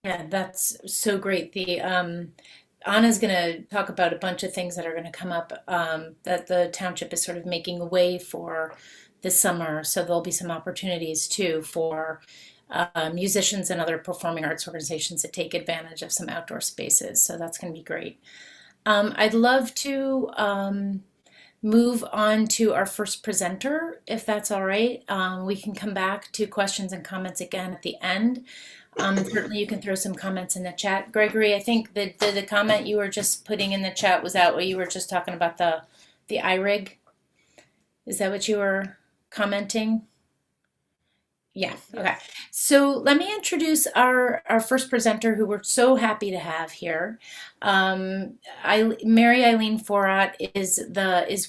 Yeah, that's so great. Anna's going to talk about a bunch of things that are going to come up that the township is sort of making a way for this summer. So there'll be some opportunities too for musicians and other performing arts organizations to take advantage of some outdoor spaces. So that's going to be great. I'd love to move on to our first presenter, if that's all right. We can come back to questions and comments again at the end. Certainly you can throw some comments in the chat. Gregory, I think the comment you were just putting in the chat, was that what you were just talking about, the the IRIG. Is that what you were commenting? Yeah, okay. So let me introduce our first presenter who we're so happy to have here. Mary Eileen Forat is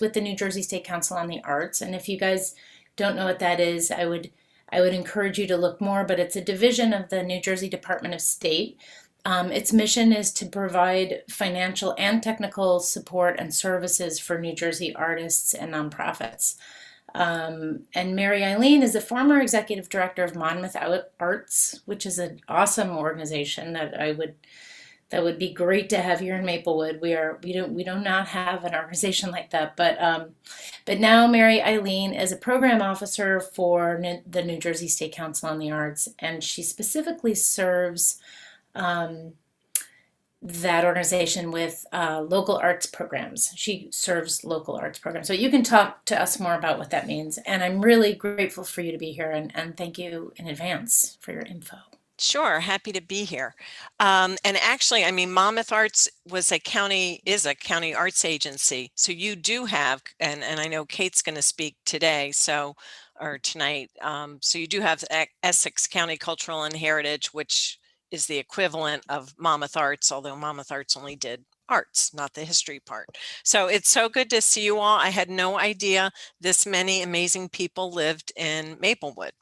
with the New Jersey State Council on the Arts. And if you guys don't know what that is, I would encourage you to look more, but it's a division of the New Jersey Department of State. Its mission is to provide financial and technical support and services for New Jersey artists and nonprofits. And Mary Eileen is the former executive director of Monmouth Arts, which is an awesome organization that would be great to have here in Maplewood. We do not have an organization like that, but now Mary Eileen is a program officer for the New Jersey State Council on the Arts, and she specifically serves that organization with local arts programs. She serves local arts programs. So you can talk to us more about what that means. And I'm really grateful for you to be here, and thank you in advance for your info. Sure, happy to be here. And actually, I mean, Monmouth Arts is a county arts agency. So you do have, and I know Kate's going to speak today, or tonight. So you do have Essex County Cultural and Heritage, which is the equivalent of Monmouth Arts, although Monmouth Arts only did arts, not the history part. So it's so good to see you all. I had no idea this many amazing people lived in Maplewood.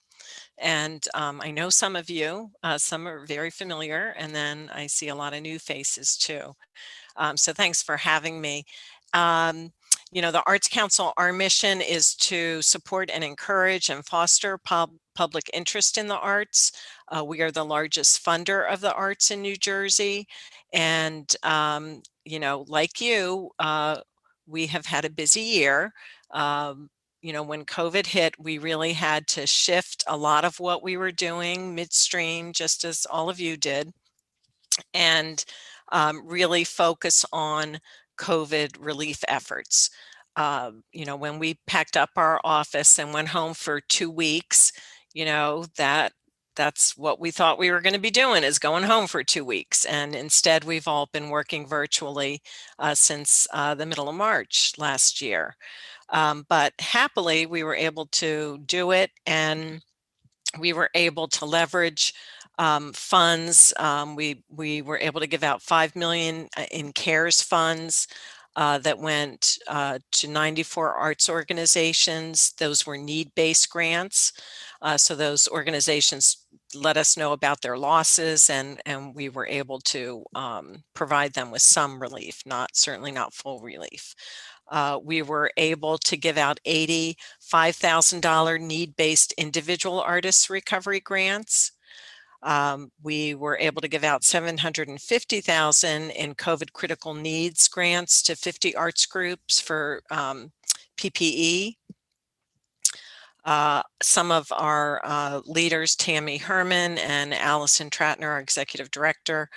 And I know some of you, some are very familiar, and then I see a lot of new faces too. So thanks for having me. You know, the Arts Council, our mission is to support and encourage and foster public interest in the arts. We are the largest funder of the arts in New Jersey. And, you know, like you, we have had a busy year. You know, when COVID hit, we really had to shift a lot of what we were doing midstream, just as all of you did, and really focus on COVID relief efforts. You know, when we packed up our office and went home for 2 weeks, you know, that's what we thought we were going to be doing, is going home for 2 weeks. And instead, we've all been working virtually since the middle of March last year. But happily, we were able to do it, and we were able to leverage funds. We were able to give out $5 million in CARES funds that went to 94 arts organizations. Those were need-based grants. So those organizations let us know about their losses, and we were able to provide them with some relief, certainly not full relief. We were able to give out $85,000 need-based individual artists recovery grants. We were able to give out $750,000 in COVID critical needs grants to 50 arts groups for PPE. Some of our leaders, Tammy Herman and Allison Tratner, our executive director,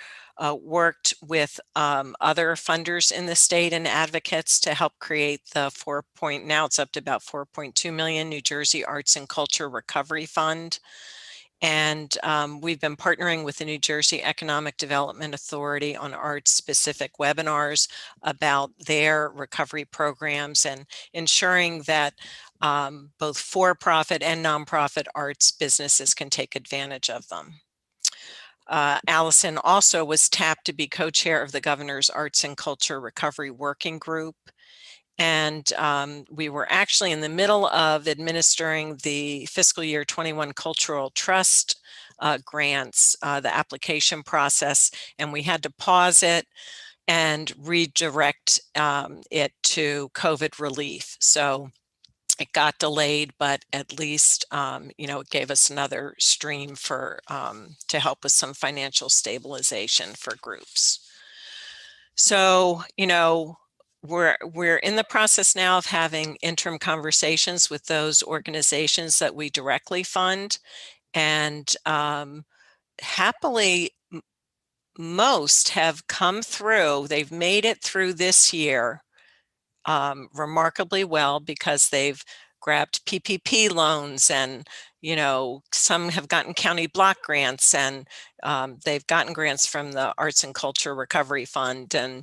worked with other funders in the state and advocates to help create the now it's up to about 4.2 million New Jersey Arts and Culture Recovery Fund. And we've been partnering with the New Jersey Economic Development Authority on arts-specific webinars about their recovery programs, and ensuring that both for-profit and nonprofit arts businesses can take advantage of them. Allison also was tapped to be co-chair of the Governor's Arts and Culture Recovery Working Group. And we were actually in the middle of administering the fiscal year 21 Cultural Trust grants, the application process, and we had to pause it and redirect it to COVID relief. So it got delayed, but at least, you know, it gave us another stream for to help with some financial stabilization for groups. So, you know, we're in the process now of having interim conversations with those organizations that we directly fund, and happily, most have come through. They've made it through this year remarkably well, because they've grabbed PPP loans, and you know, some have gotten county block grants, and they've gotten grants from the Arts and Culture Recovery Fund, and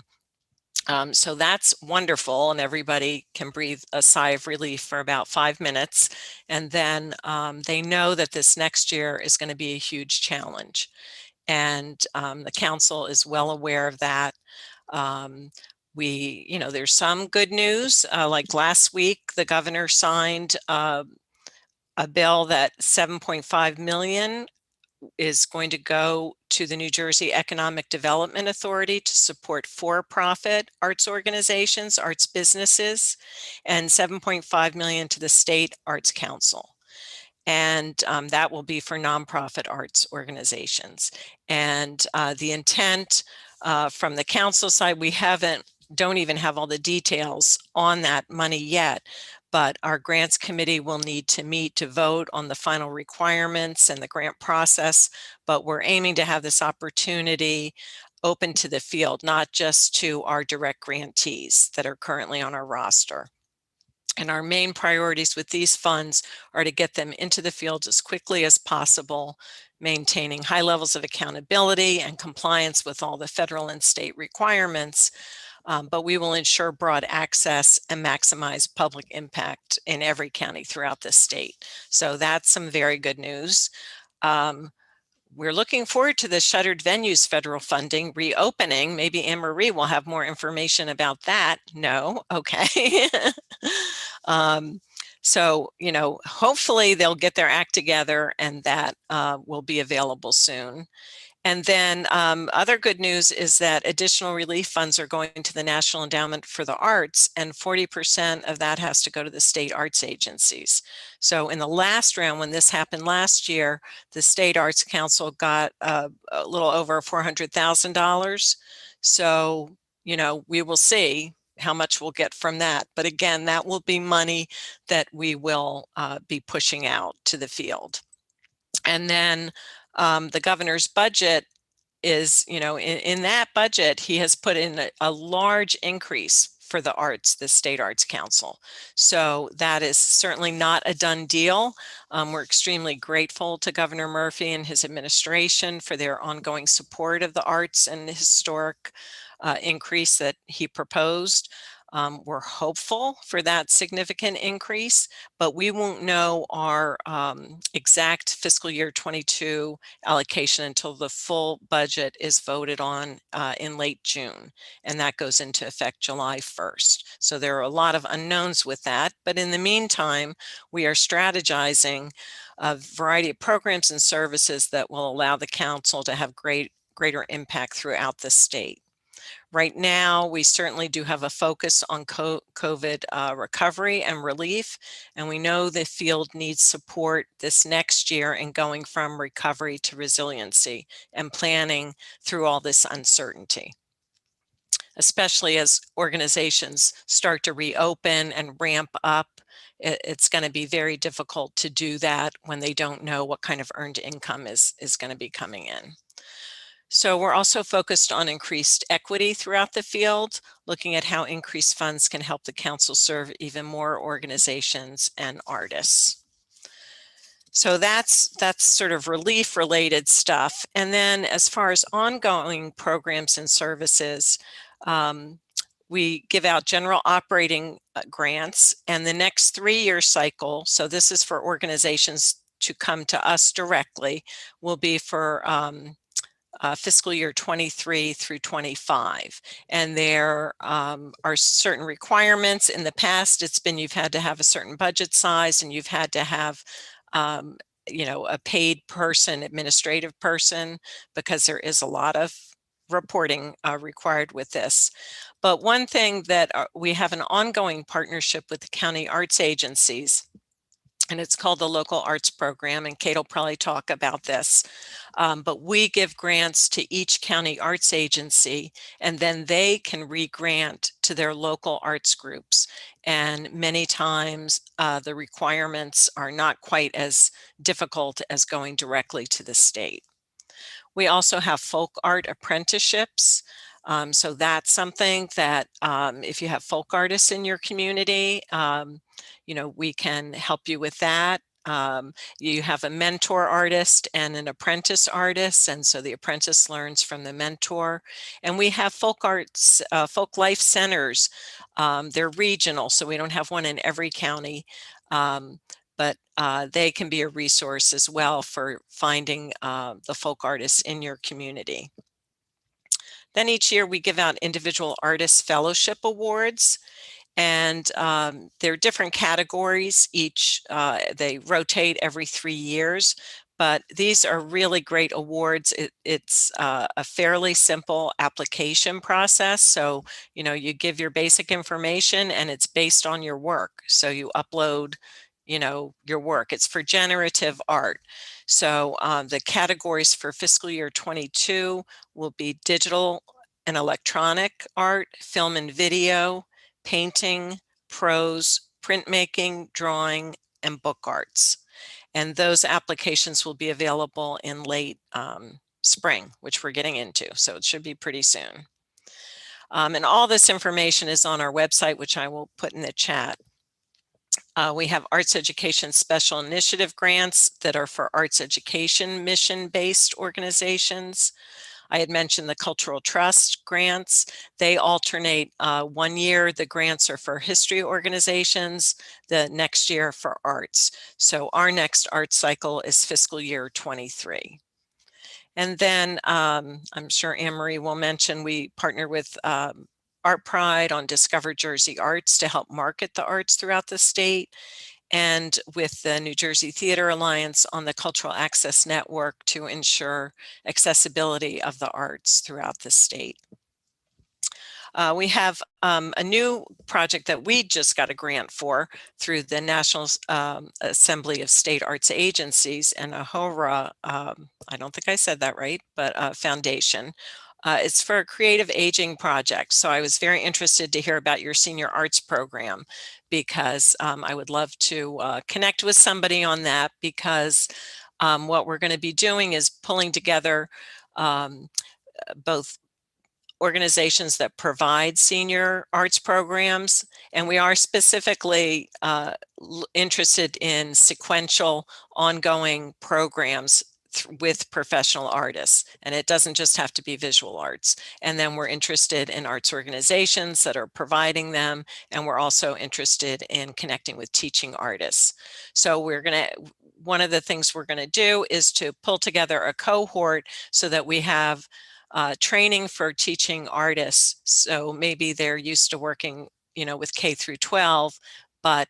So that's wonderful, and everybody can breathe a sigh of relief for about 5 minutes. And then they know that this next year is going to be a huge challenge. And the council is well aware of that. There's some good news. Like last week, the governor signed a bill that 7.5 million is going to go to the New Jersey Economic Development Authority to support for-profit arts organizations, arts businesses, and 7.5 million to the State Arts Council. And that will be for nonprofit arts organizations. And the intent from the council side, we don't even have all the details on that money yet, but our grants committee will need to meet to vote on the final requirements and the grant process. But we're aiming to have this opportunity open to the field, not just to our direct grantees that are currently on our roster. And our main priorities with these funds are to get them into the field as quickly as possible, maintaining high levels of accountability and compliance with all the federal and state requirements. But we will ensure broad access and maximize public impact in every county throughout the state. So that's some very good news. We're looking forward to the Shuttered Venues federal funding reopening. Maybe Anne-Marie will have more information about that. No, okay. So, hopefully they'll get their act together and that will be available soon. And then other good news is that additional relief funds are going to the National Endowment for the Arts, and 40% of that has to go to the state arts agencies. So in the last round, when this happened last year, the State Arts Council got a little over $400,000. So, we will see how much we'll get from that. But again, that will be money that we will be pushing out to the field. And then the governor's budget is, in that budget, he has put in a large increase for the arts, the State Arts Council. So that is certainly not a done deal. We're extremely grateful to Governor Murphy and his administration for their ongoing support of the arts and the historic increase that he proposed. We're hopeful for that significant increase, but we won't know our exact fiscal year 22 allocation until the full budget is voted on in late June, and that goes into effect July 1st. So there are a lot of unknowns with that, but in the meantime, we are strategizing a variety of programs and services that will allow the council to have greater impact throughout the state. Right now, we certainly do have a focus on COVID recovery and relief, and we know the field needs support this next year in going from recovery to resiliency and planning through all this uncertainty, especially as organizations start to reopen and ramp up. It's going to be very difficult to do that when they don't know what kind of earned income is going to be coming in. So we're also focused on increased equity throughout the field, looking at how increased funds can help the council serve even more organizations and artists. So that's sort of relief related stuff. And then as far as ongoing programs and services, we give out general operating grants, and the next 3-year cycle, so this is for organizations to come to us directly, will be for fiscal year 23 through 25. And there are certain requirements. In the past, it's been you've had to have a certain budget size and you've had to have a paid person, administrative person, because there is a lot of reporting required with this. But one thing that we have an ongoing partnership with the county arts agencies, and it's called the Local Arts Program, and Kate will probably talk about this. But we give grants to each county arts agency, and then they can re-grant to their local arts groups. And many times the requirements are not quite as difficult as going directly to the state. We also have folk art apprenticeships. So that's something that if you have folk artists in your community, we can help you with that. You have a mentor artist and an apprentice artist, and so the apprentice learns from the mentor. And we have folk arts, folk life centers. They're regional, so we don't have one in every county, but they can be a resource as well for finding the folk artists in your community. Then each year we give out individual artist fellowship awards. And there are different categories. Each, they rotate every 3 years, but these are really great awards. It's a fairly simple application process. So, you know, you give your basic information and it's based on your work. So you upload, you know, your work. It's for generative art. So the categories for fiscal year 22 will be digital and electronic art, film and video, painting, prose, printmaking, drawing, and book arts. And those applications will be available in late spring, which we're getting into. So it should be pretty soon. And all this information is on our website, which I will put in the chat. We have arts education special initiative grants that are for arts education mission-based organizations. I had mentioned the Cultural Trust grants. They alternate 1 year. The grants are for history organizations, the next year for arts. So our next art cycle is fiscal year 23. And then I'm sure Anne-Marie will mention, we partner with Art Pride on Discover Jersey Arts to help market the arts throughout the state, and with the New Jersey Theater Alliance on the Cultural Access Network to ensure accessibility of the arts throughout the state. We have a new project that we just got a grant for through the National Assembly of State Arts Agencies and AHORA, I don't think I said that right, but foundation. It's for a creative aging project. So I was very interested to hear about your senior arts program, because I would love to connect with somebody on that, because what we're going to be doing is pulling together both organizations that provide senior arts programs, and we are specifically interested in sequential ongoing programs with professional artists, and it doesn't just have to be visual arts. And then we're interested in arts organizations that are providing them, and we're also interested in connecting with teaching artists. So one of the things we're going to do is to pull together a cohort so that we have training for teaching artists. So maybe they're used to working, you know, with K through 12, but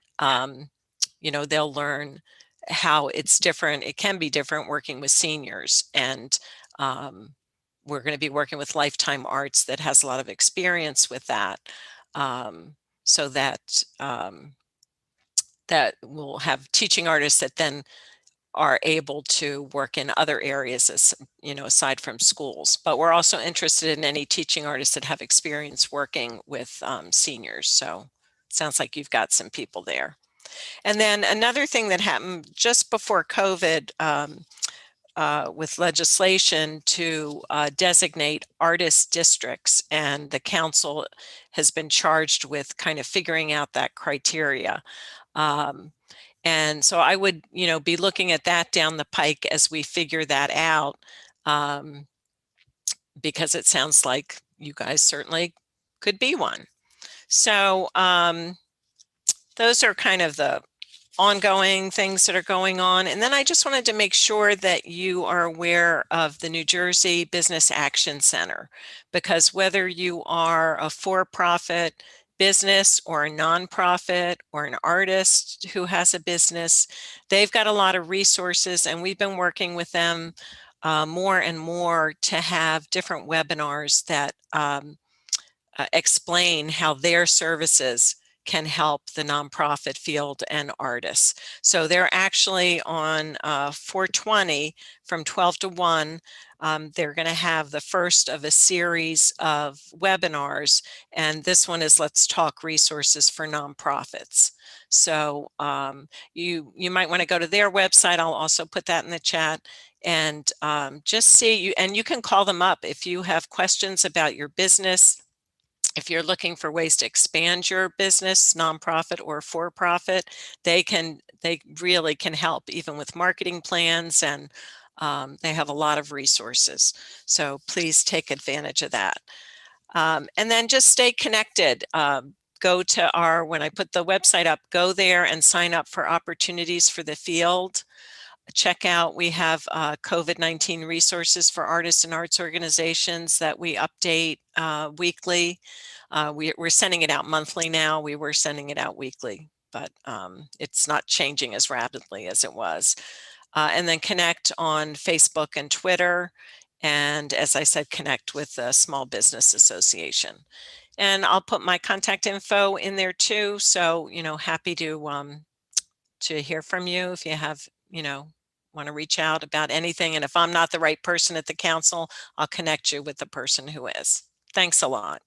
you know, they'll learn how it's different. It can be different working with seniors, and we're going to be working with Lifetime Arts that has a lot of experience with that, so that that we'll have teaching artists that then are able to work in other areas, as you know, aside from schools. But we're also interested in any teaching artists that have experience working with seniors. So it sounds like you've got some people there. And then another thing that happened just before COVID with legislation to designate artist districts, and the council has been charged with kind of figuring out that criteria. And so I would, you know, be looking at that down the pike as we figure that out, because it sounds like you guys certainly could be one. So those are kind of the ongoing things that are going on. And then I just wanted to make sure that you are aware of the New Jersey Business Action Center, because whether you are a for-profit business or a nonprofit or an artist who has a business, they've got a lot of resources, and we've been working with them more and more to have different webinars that explain how their services can help the nonprofit field and artists. So they're actually on 4/20 from 12 to 1. They're going to have the first of a series of webinars, and this one is Let's Talk Resources for Nonprofits. So you might want to go to their website. I'll also put that in the chat, and just see you. And you can call them up if you have questions about your business, if you're looking for ways to expand your business, nonprofit or for-profit, they really can help even with marketing plans, and they have a lot of resources. So please take advantage of that. And then just stay connected. Go to when I put the website up, go there and sign up for opportunities for the field. Check out, we have COVID-19 resources for artists and arts organizations that we update weekly. We're sending it out monthly now. We were sending it out weekly, but it's not changing as rapidly as it was. And then connect on Facebook and Twitter. And as I said, connect with the Small Business Association. And I'll put my contact info in there too. So, happy to hear from you if you have, want to reach out about anything. And if I'm not the right person at the council, I'll connect you with the person who is. Thanks a lot.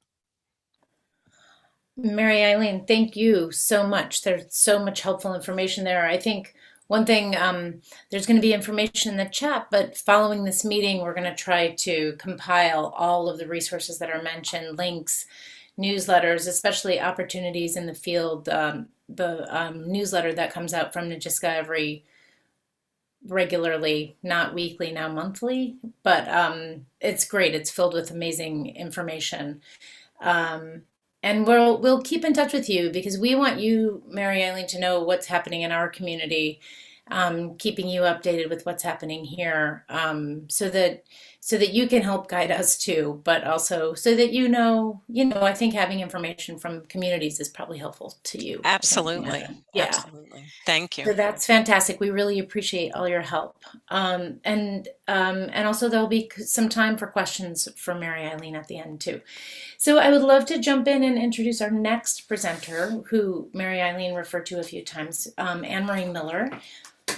Mary Eileen, thank you so much. There's so much helpful information there. I think one thing, there's going to be information in the chat, but following this meeting, we're going to try to compile all of the resources that are mentioned, links, newsletters, especially opportunities in the field, the newsletter that comes out from Najiska regularly, not weekly, now monthly, but it's great. It's filled with amazing information. And we'll keep in touch with you because we want you, Mary Eileen, to know what's happening in our community, keeping you updated with what's happening here, so that you can help guide us too, but also so that I think having information from communities is probably helpful to you. Absolutely. Yeah. Absolutely. Thank you. So that's fantastic. We really appreciate all your help. And also there'll be some time for questions for Mary Eileen at the end too. So I would love to jump in and introduce our next presenter, who Mary Eileen referred to a few times, Anne-Marie Miller.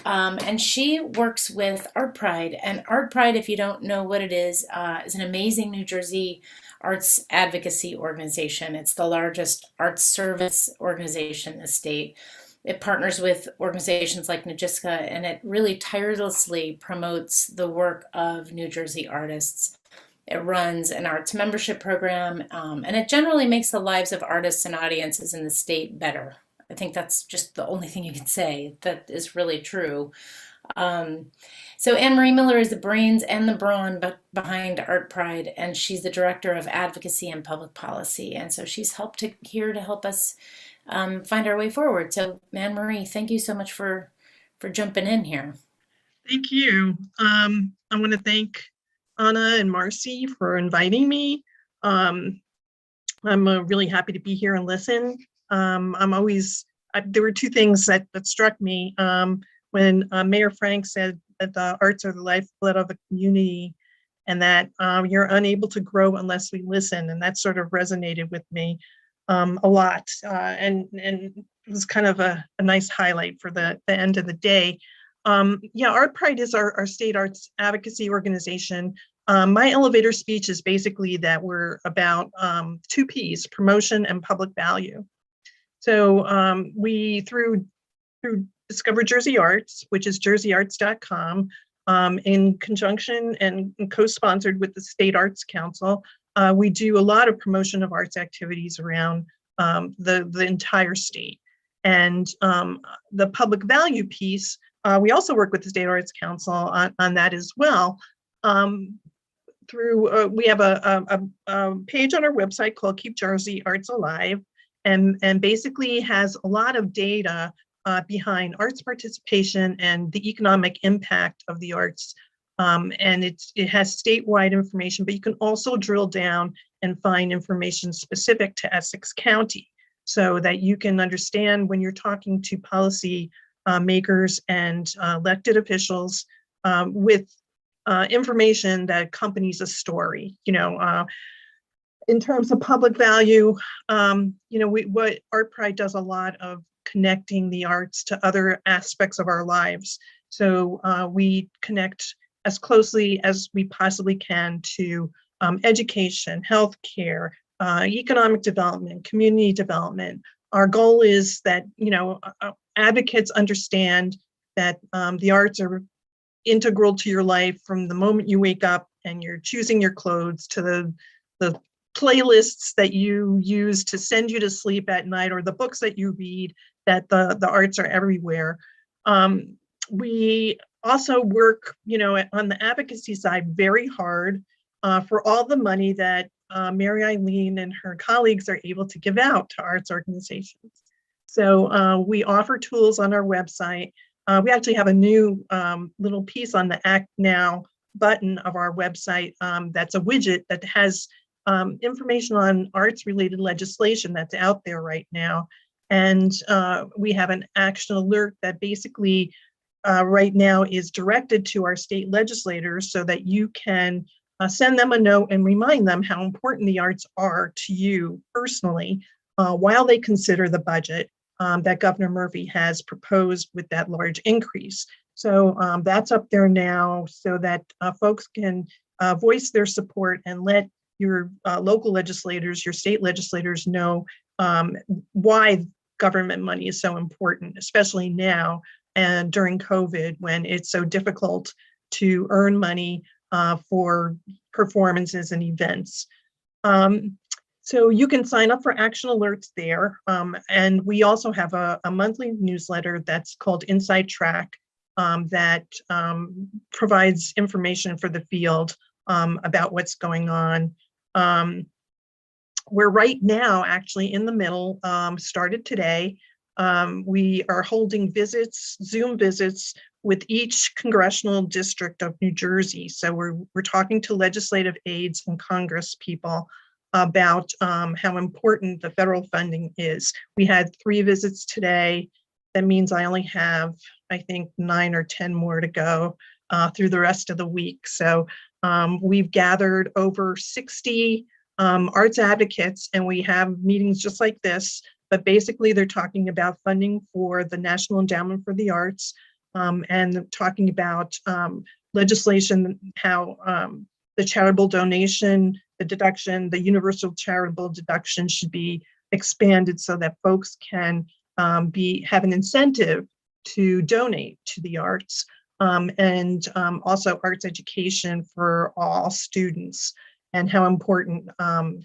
And she works with Art Pride. And Art Pride, if you don't know what it is an amazing New Jersey arts advocacy organization. It's the largest arts service organization in the state. It partners with organizations like Najiska, and it really tirelessly promotes the work of New Jersey artists. It runs an arts membership program, and it generally makes the lives of artists and audiences in the state better. I think that's just the only thing you can say that is really true. So Anne-Marie Miller is the brains and the brawn behind Art Pride, and she's the director of advocacy and public policy. And so she's here to help us find our way forward. So Anne-Marie, thank you so much for jumping in here. Thank you. I want to thank Anna and Marcie for inviting me. I'm really happy to be here and listen. There were two things that struck me when Mayor Frank said that the arts are the lifeblood of the community, and that you're unable to grow unless we listen. And that sort of resonated with me a lot. And it was kind of a nice highlight for the end of the day. Art Pride is our state arts advocacy organization. My elevator speech is basically that we're about 2 Ps, promotion and public value. So we, through Discover Jersey Arts, which is jerseyarts.com, in conjunction and co-sponsored with the State Arts Council, we do a lot of promotion of arts activities around the entire state. And the public value piece, we also work with the State Arts Council on that as well. We have a page on our website called Keep Jersey Arts Alive, and basically has a lot of data behind arts participation and the economic impact of the arts. And it has statewide information, but you can also drill down and find information specific to Essex County, so that you can understand when you're talking to policy makers and elected officials with information that accompanies a story. In terms of public value, what Art Pride does a lot of connecting the arts to other aspects of our lives. So we connect as closely as we possibly can to education, healthcare, economic development, community development. Our goal is that advocates understand that the arts are integral to your life from the moment you wake up and you're choosing your clothes to the playlists that you use to send you to sleep at night, or the books that you read, that the arts are everywhere. We also work, on the advocacy side very hard for all the money that Mary Eileen and her colleagues are able to give out to arts organizations. So we offer tools on our website. We actually have a new little piece on the Act Now button of our website that's a widget that has information on arts related legislation that's out there right now. And we have an action alert that basically right now is directed to our state legislators so that you can send them a note and remind them how important the arts are to you personally while they consider the budget that Governor Murphy has proposed with that large increase. So that's up there now so that folks can voice their support and let your local legislators, your state legislators know why government money is so important, especially now and during COVID when it's so difficult to earn money for performances and events. So you can sign up for action alerts there. And we also have a monthly newsletter that's called Inside Track that provides information for the field about what's going on. We're right now actually in the middle, started today. We are holding visits, Zoom visits with each congressional district of New Jersey. So we're talking to legislative aides and Congress people about how important the federal funding is. We had 3 visits today. That means I only have, I think, 9 or 10 more to go through the rest of the week. So we've gathered over 60 arts advocates, and we have meetings just like this, but basically they're talking about funding for the National Endowment for the Arts and talking about legislation, how the charitable donation, the deduction, the universal charitable deduction should be expanded so that folks can have an incentive to donate to the arts, and also arts education for all students, and how important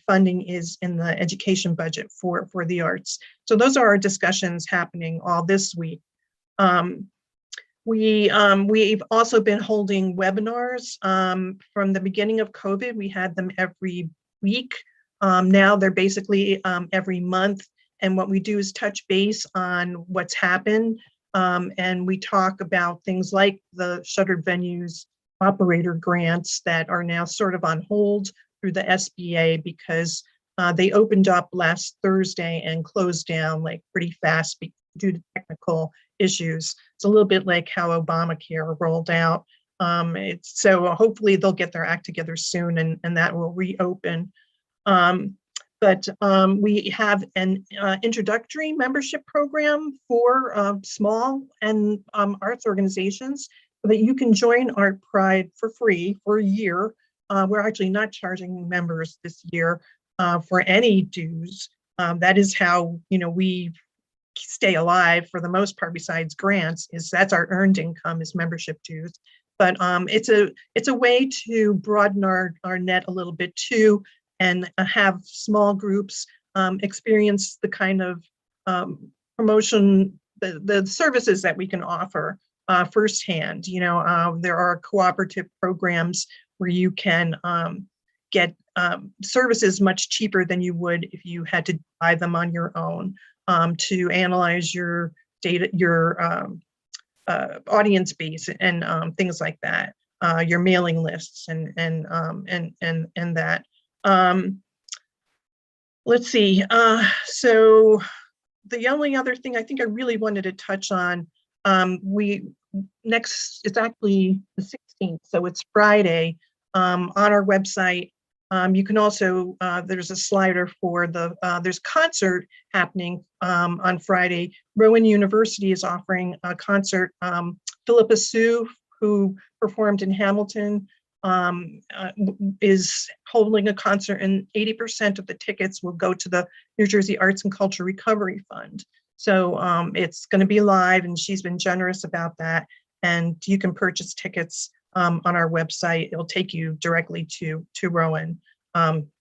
funding is in the education budget for the arts. So those are our discussions happening all this week. We've also been holding webinars from the beginning of COVID. We had them every week. Now they're basically every month. And what we do is touch base on what's happened. And we talk about things like the Shuttered Venues operator grants that are now sort of on hold through the SBA because they opened up last Thursday and closed down like pretty fast due to technical issues. It's a little bit like how Obamacare rolled out. So hopefully they'll get their act together soon and that will reopen. But we have an introductory membership program for small and arts organizations so that you can join Art Pride for free for a year. We're actually not charging members this year for any dues. That is how we stay alive for the most part, besides grants, that's our earned income is membership dues. But it's a way to broaden our net a little bit too, and have small groups experience the kind of promotion, the services that we can offer firsthand. There are cooperative programs where you can get services much cheaper than you would if you had to buy them on your own, to analyze your data, your audience base, and things like that, your mailing lists, and that. Let's see. So the only other thing I think I really wanted to touch on, it's actually the 16th, so it's Friday, on our website. You can also, there's a slider for there's a concert happening on Friday. Rowan University is offering a concert. Philippa Sue, who performed in Hamilton, is holding a concert, and 80% of the tickets will go to the New Jersey Arts and Culture Recovery Fund. So it's going to be live, and she's been generous about that. And you can purchase tickets on our website. It'll take you directly to Rowan.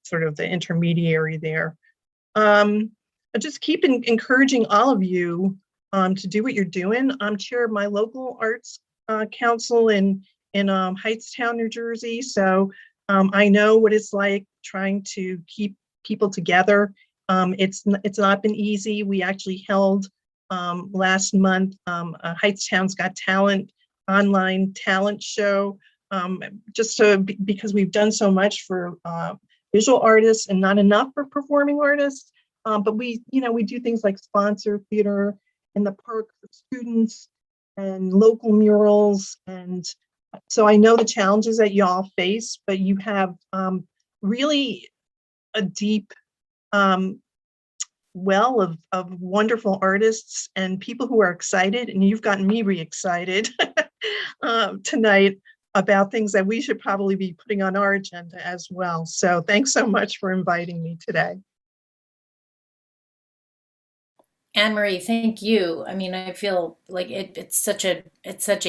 sort of the intermediary there. I just keep encouraging all of you to do what you're doing. I'm chair of my local arts council in Hightstown, New Jersey. So I know what it's like trying to keep people together. It's not been easy. We actually held last month Hightstown's Got Talent online talent show, because we've done so much for visual artists and not enough for performing artists. But we do things like sponsor theater in the park for students and local murals. And so I know the challenges that y'all face, but you have really a deep well of wonderful artists and people who are excited, and you've gotten me re-excited tonight about things that we should probably be putting on our agenda as well. So thanks so much for inviting me today. Anne-Marie, thank you. I mean, I feel like it's such a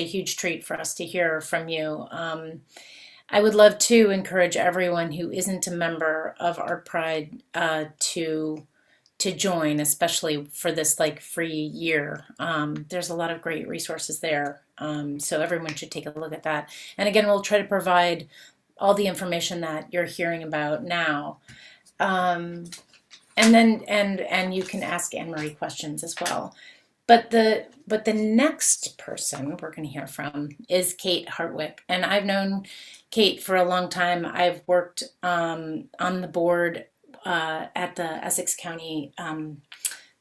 huge treat for us to hear from you. I would love to encourage everyone who isn't a member of Art Pride to join, especially for this free year. There's a lot of great resources there. So everyone should take a look at that. And again, we'll try to provide all the information that you're hearing about now. And then you can ask Anne-Marie questions as well. But the next person we're going to hear from is Kate Hartwick, and I've known Kate for a long time. I've worked on the board at the Essex County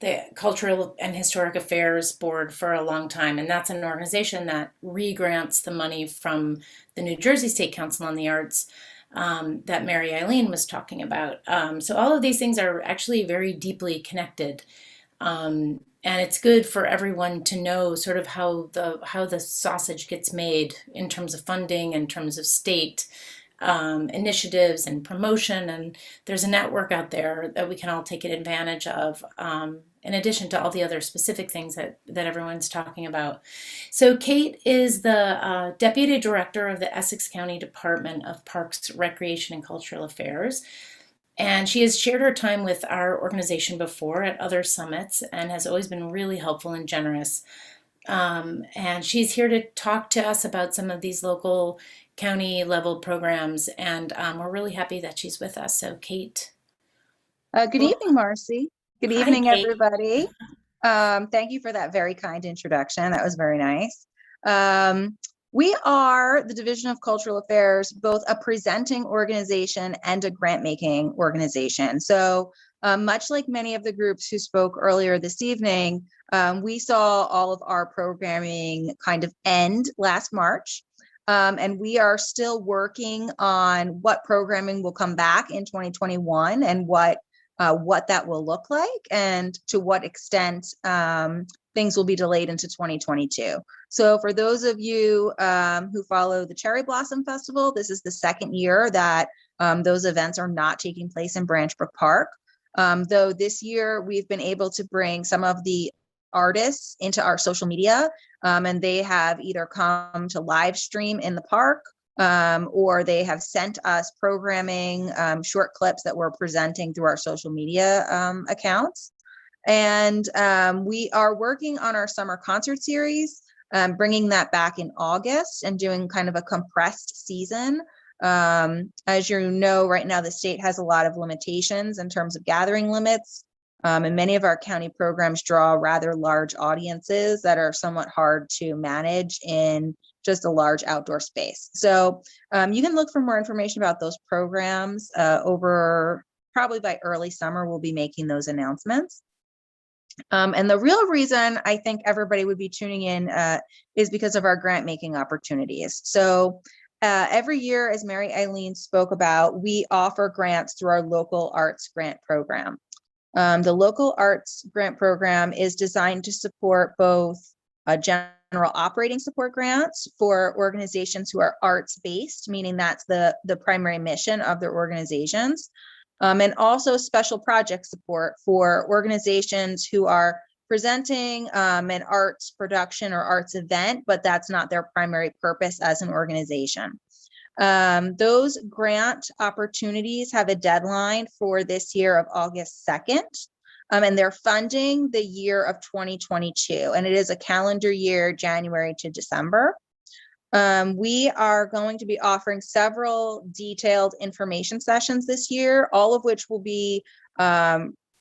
the Cultural and Historic Affairs Board for a long time, and that's an organization that re-grants the money from the New Jersey State Council on the Arts that Mary Eileen was talking about. So all of these things are actually very deeply connected. And it's good for everyone to know sort of how the sausage gets made in terms of funding, in terms of state initiatives and promotion. And there's a network out there that we can all take advantage of, in addition to all the other specific things that everyone's talking about. So Kate is the Deputy Director of the Essex County Department of Parks, Recreation, and Cultural Affairs. And she has shared her time with our organization before at other summits and has always been really helpful and generous. And she's here to talk to us about some of these local county level programs. And we're really happy that she's with us. So Kate. Good evening, Marcie. Good Hi, evening, Kate. everybody. Thank you for that very kind introduction. That was very nice. We are the Division of Cultural Affairs, both a presenting organization and a grant-making organization. So much like many of the groups who spoke earlier this evening, we saw all of our programming kind of end last March. And we are still working on what programming will come back in 2021 and what that will look like and to what extent things will be delayed into 2022. So for those of you who follow the Cherry Blossom Festival, this is the second year that those events are not taking place in Branch Brook Park. Though this year we've been able to bring some of the artists into our social media, and they have either come to live stream in the park, or they have sent us programming, short clips that we're presenting through our social media accounts. And we are working on our summer concert series, bringing that back in August and doing kind of a compressed season. As you know, right now the state has a lot of limitations in terms of gathering limits. And many of our county programs draw rather large audiences that are somewhat hard to manage in just a large outdoor space. So you can look for more information about those programs over probably by early summer. We'll be making those announcements. And the real reason I think everybody would be tuning in is because of our grant making opportunities. So every year, as Mary Eileen spoke about, we offer grants through our local arts grant program. The local arts grant program is designed to support both general operating support grants for organizations who are arts-based, meaning that's the primary mission of their organizations, and also special project support for organizations who are presenting an arts production or arts event, but that's not their primary purpose as an organization. Those grant opportunities have a deadline for this year of August 2nd. And they're funding the year of 2022, and it is a calendar year, January to December. We are going to be offering several detailed information sessions this year, all of which will be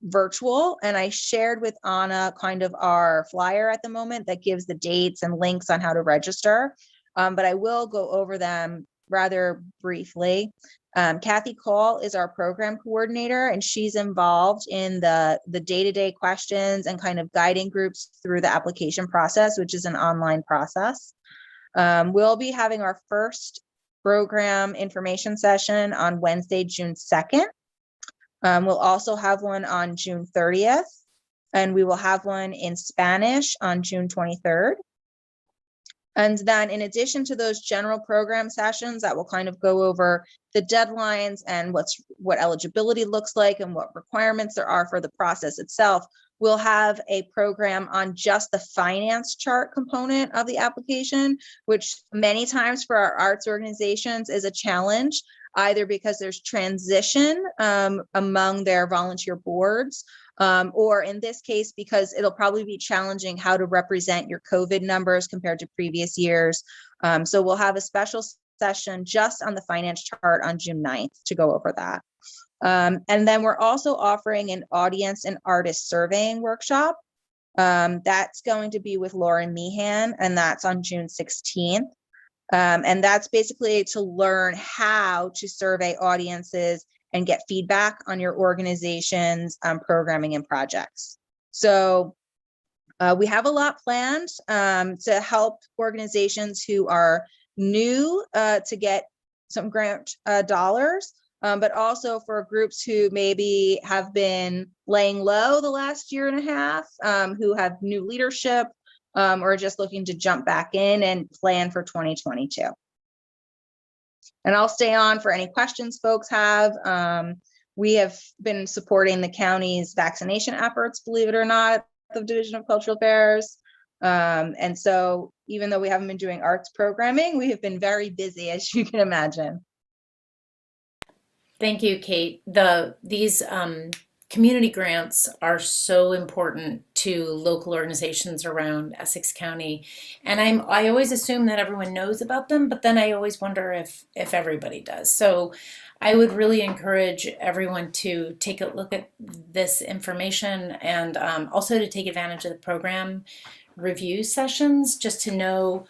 virtual. And I shared with Anna kind of our flyer at the moment that gives the dates and links on how to register, but I will go over them rather briefly. Kathy Cole is our program coordinator, and she's involved in the day-to-day questions and kind of guiding groups through the application process, which is an online process. We'll be having our first program information session on Wednesday, June 2nd. We'll also have one on June 30th, and we will have one in Spanish on June 23rd. And then in addition to those general program sessions that will kind of go over the deadlines and what eligibility looks like and what requirements there are for the process itself, we'll have a program on just the finance chart component of the application, which many times for our arts organizations is a challenge, either because there's transition among their volunteer boards, or in this case, because it'll probably be challenging how to represent your COVID numbers compared to previous years. So we'll have a special session just on the finance chart on June 9th to go over that. And then we're also offering an audience and artist surveying workshop. That's going to be with Lauren Meehan, and that's on June 16th. And that's basically to learn how to survey audiences and get feedback on your organization's programming and projects. So we have a lot planned to help organizations who are new to get some grant dollars, but also for groups who maybe have been laying low the last year and a half, who have new leadership, or just looking to jump back in and plan for 2022. And I'll stay on for any questions folks have. We have been supporting the county's vaccination efforts, believe it or not, the Division of Cultural Affairs. And so even though we haven't been doing arts programming, we have been very busy, as you can imagine. Thank you, Kate. These community grants are so important to local organizations around Essex County. And I always assume that everyone knows about them, but then I always wonder if everybody does. So I would really encourage everyone to take a look at this information, and also to take advantage of the program review sessions, just to know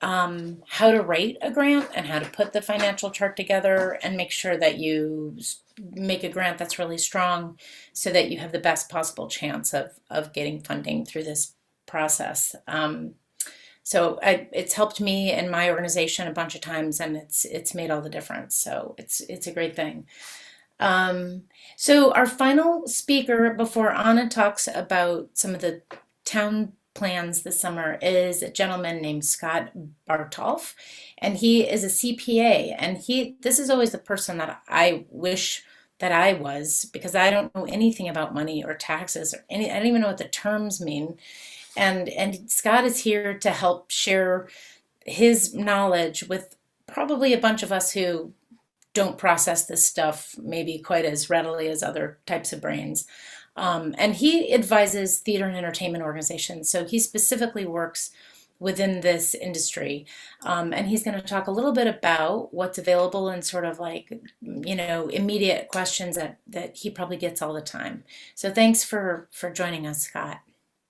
how to write a grant and how to put the financial chart together, and make sure that you make a grant that's really strong so that you have the best possible chance of getting funding through this process. So it's helped me and my organization a bunch of times, and it's made all the difference. So it's a great thing. So our final speaker before Anna talks about some of the town plans this summer is a gentleman named Scott Bartolf, and he is a CPA, and this is always the person that I wish that I was, because I don't know anything about money or taxes or I don't even know what the terms mean. And Scott is here to help share his knowledge with probably a bunch of us who don't process this stuff maybe quite as readily as other types of brains. And he advises theater and entertainment organizations. So he specifically works within this industry. And he's going to talk a little bit about what's available and sort of like, immediate questions that he probably gets all the time. So thanks for joining us, Scott.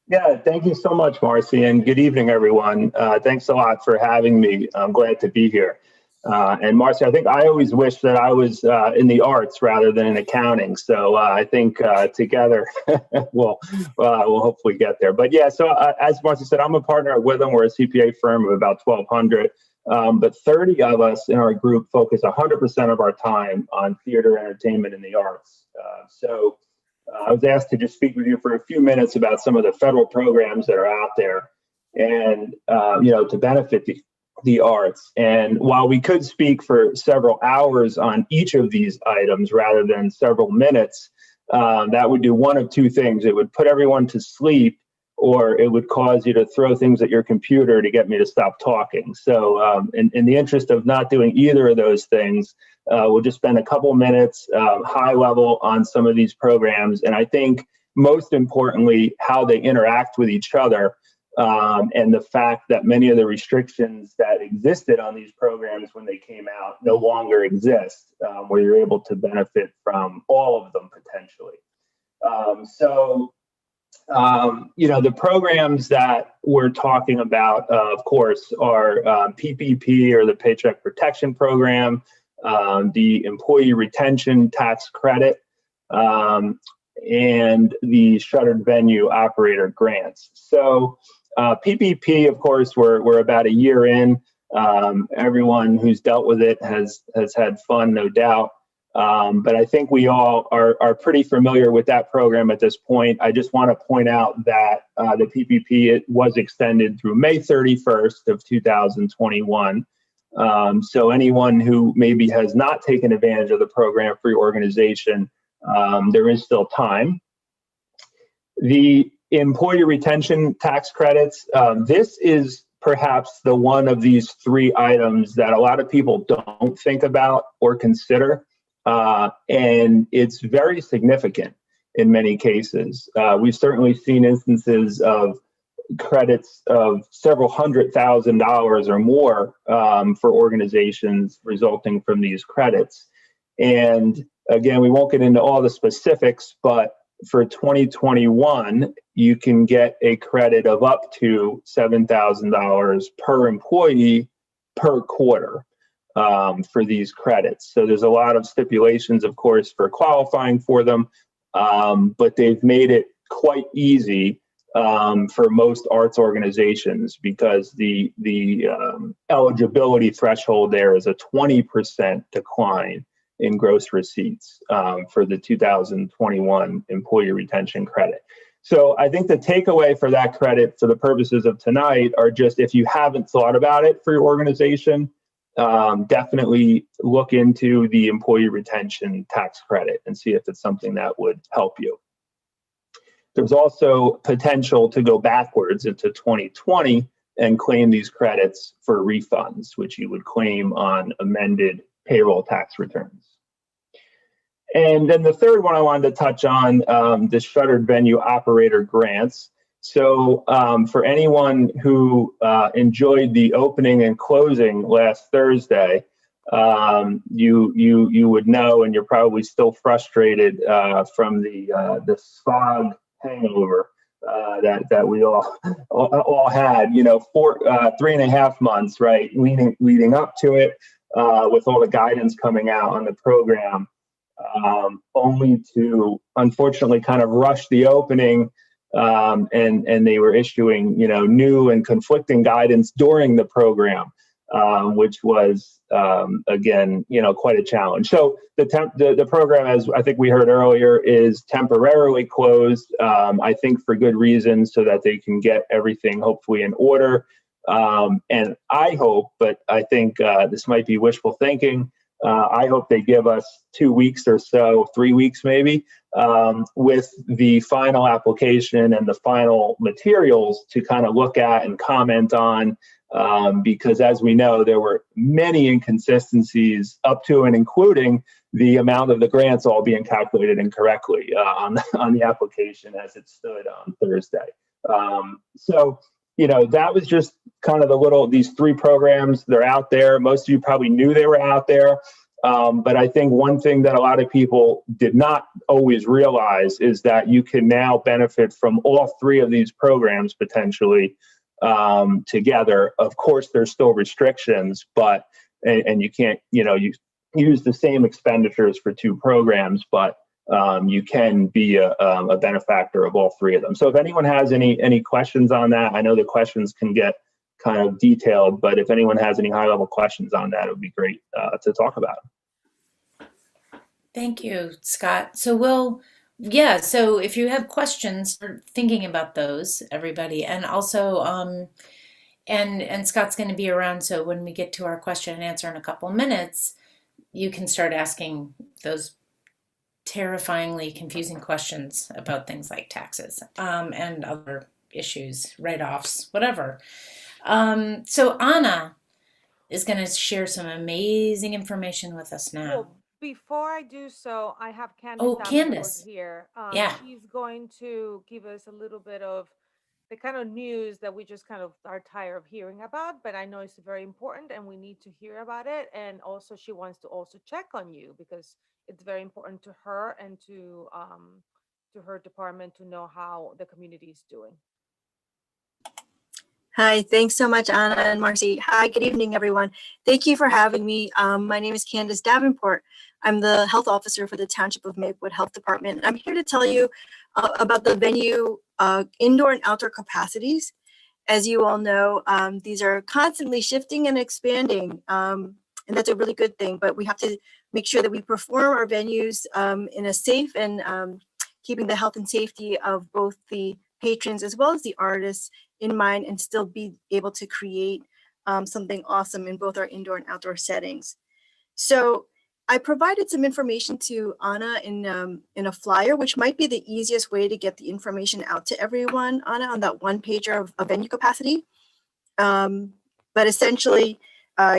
Yeah, thank you so much, Marcie, and good evening, everyone. Thanks a lot for having me. I'm glad to be here. And Marcie, I think I always wish that I was in the arts rather than in accounting. So I think together we'll hopefully get there. But yeah, so as Marcie said, I'm a partner at Witham. We're a CPA firm of about 1,200. But 30 of us in our group focus 100% of our time on theater, entertainment, and the arts. So I was asked to just speak with you for a few minutes about some of the federal programs that are out there, and to benefit the arts. And while we could speak for several hours on each of these items rather than several minutes, that would do one of two things. It would put everyone to sleep, or it would cause you to throw things at your computer to get me to stop talking. So in the interest of not doing either of those things, we'll just spend a couple minutes high level on some of these programs. And I think most importantly, how they interact with each other, and the fact that many of the restrictions that existed on these programs when they came out no longer exist, where you're able to benefit from all of them potentially. The programs that we're talking about, of course, are PPP, or the Paycheck Protection Program, the Employee Retention Tax Credit, and the Shuttered Venue Operator Grants. So PPP, of course, we're about a year in. Everyone who's dealt with it has had fun, no doubt. But I think we all are pretty familiar with that program at this point. I just want to point out that the PPP, it was extended through May 31st of 2021. So anyone who maybe has not taken advantage of the program for your organization, there is still time. The Employee Retention Tax Credits, this is perhaps the one of these three items that a lot of people don't think about or consider. And it's very significant in many cases. We've certainly seen instances of credits of several $100,000 or more for organizations resulting from these credits. And again, we won't get into all the specifics, but for 2021, you can get a credit of up to $7,000 per employee per quarter. For these credits. So there's a lot of stipulations, of course, for qualifying for them, but they've made it quite easy for most arts organizations, because the eligibility threshold there is a 20% decline in gross receipts for the 2021 Employee Retention Credit. So I think the takeaway for that credit for the purposes of tonight are just, if you haven't thought about it for your organization, definitely look into the Employee Retention Tax Credit and see if it's something that would help you. There's also potential to go backwards into 2020 and claim these credits for refunds, which you would claim on amended payroll tax returns. And then the third one I wanted to touch on, the Shuttered Venue Operator Grants. So for anyone who enjoyed the opening and closing last Thursday, you would know, and you're probably still frustrated from the smog hangover that we all had. 3.5 months, right, leading up to it, with all the guidance coming out on the program, only to unfortunately kind of rush the opening. And they were issuing, new and conflicting guidance during the program, which was, again, quite a challenge. So the program, as I think we heard earlier, is temporarily closed, I think for good reason, so that they can get everything hopefully in order. And I hope, but I think this might be wishful thinking, I hope they give us 2 weeks or so, 3 weeks maybe, with the final application and the final materials to kind of look at and comment on, because as we know, there were many inconsistencies up to and including the amount of the grants all being calculated incorrectly on the application as it stood on Thursday. That was just kind of these three programs. They're out there. Most of you probably knew they were out there. But I think one thing that a lot of people did not always realize is that you can now benefit from all three of these programs potentially together. Of course, there's still restrictions, but and you can't, you use the same expenditures for two programs, but you can be a benefactor of all three of them. So if anyone has any questions on that, I know the questions can get kind of detailed, but if anyone has any high level questions on that, it would be great to talk about. Thank you, Scott. So so if you have questions, or thinking about those, everybody, and also, and Scott's going to be around, so when we get to our question and answer in a couple of minutes, you can start asking those terrifyingly confusing questions about things like taxes and other issues, write-offs, whatever. So Anna is going to share some amazing information with us now. Well, before I do so, I have Candace Oh, Davenport Candace. here. Yeah. She's going to give us a little bit of the kind of news that we just kind of are tired of hearing about, but I know it's very important and we need to hear about it. And also she wants to also check on you because it's very important to her and to her department to know how the community is doing. Hi, thanks so much, Anna and Marcie. Hi, good evening, everyone. Thank you for having me. My name is Candace Davenport. I'm the health officer for the Township of Mapewood Health Department. I'm here to tell you about the venue indoor and outdoor capacities. As you all know, these are constantly shifting and expanding, and that's a really good thing, but we have to make sure that we perform our venues in a safe and keeping the health and safety of both the patrons as well as the artists in mind and still be able to create something awesome in both our indoor and outdoor settings. So I provided some information to Anna in a flyer, which might be the easiest way to get the information out to everyone, Anna, on that one pager of venue capacity. But essentially,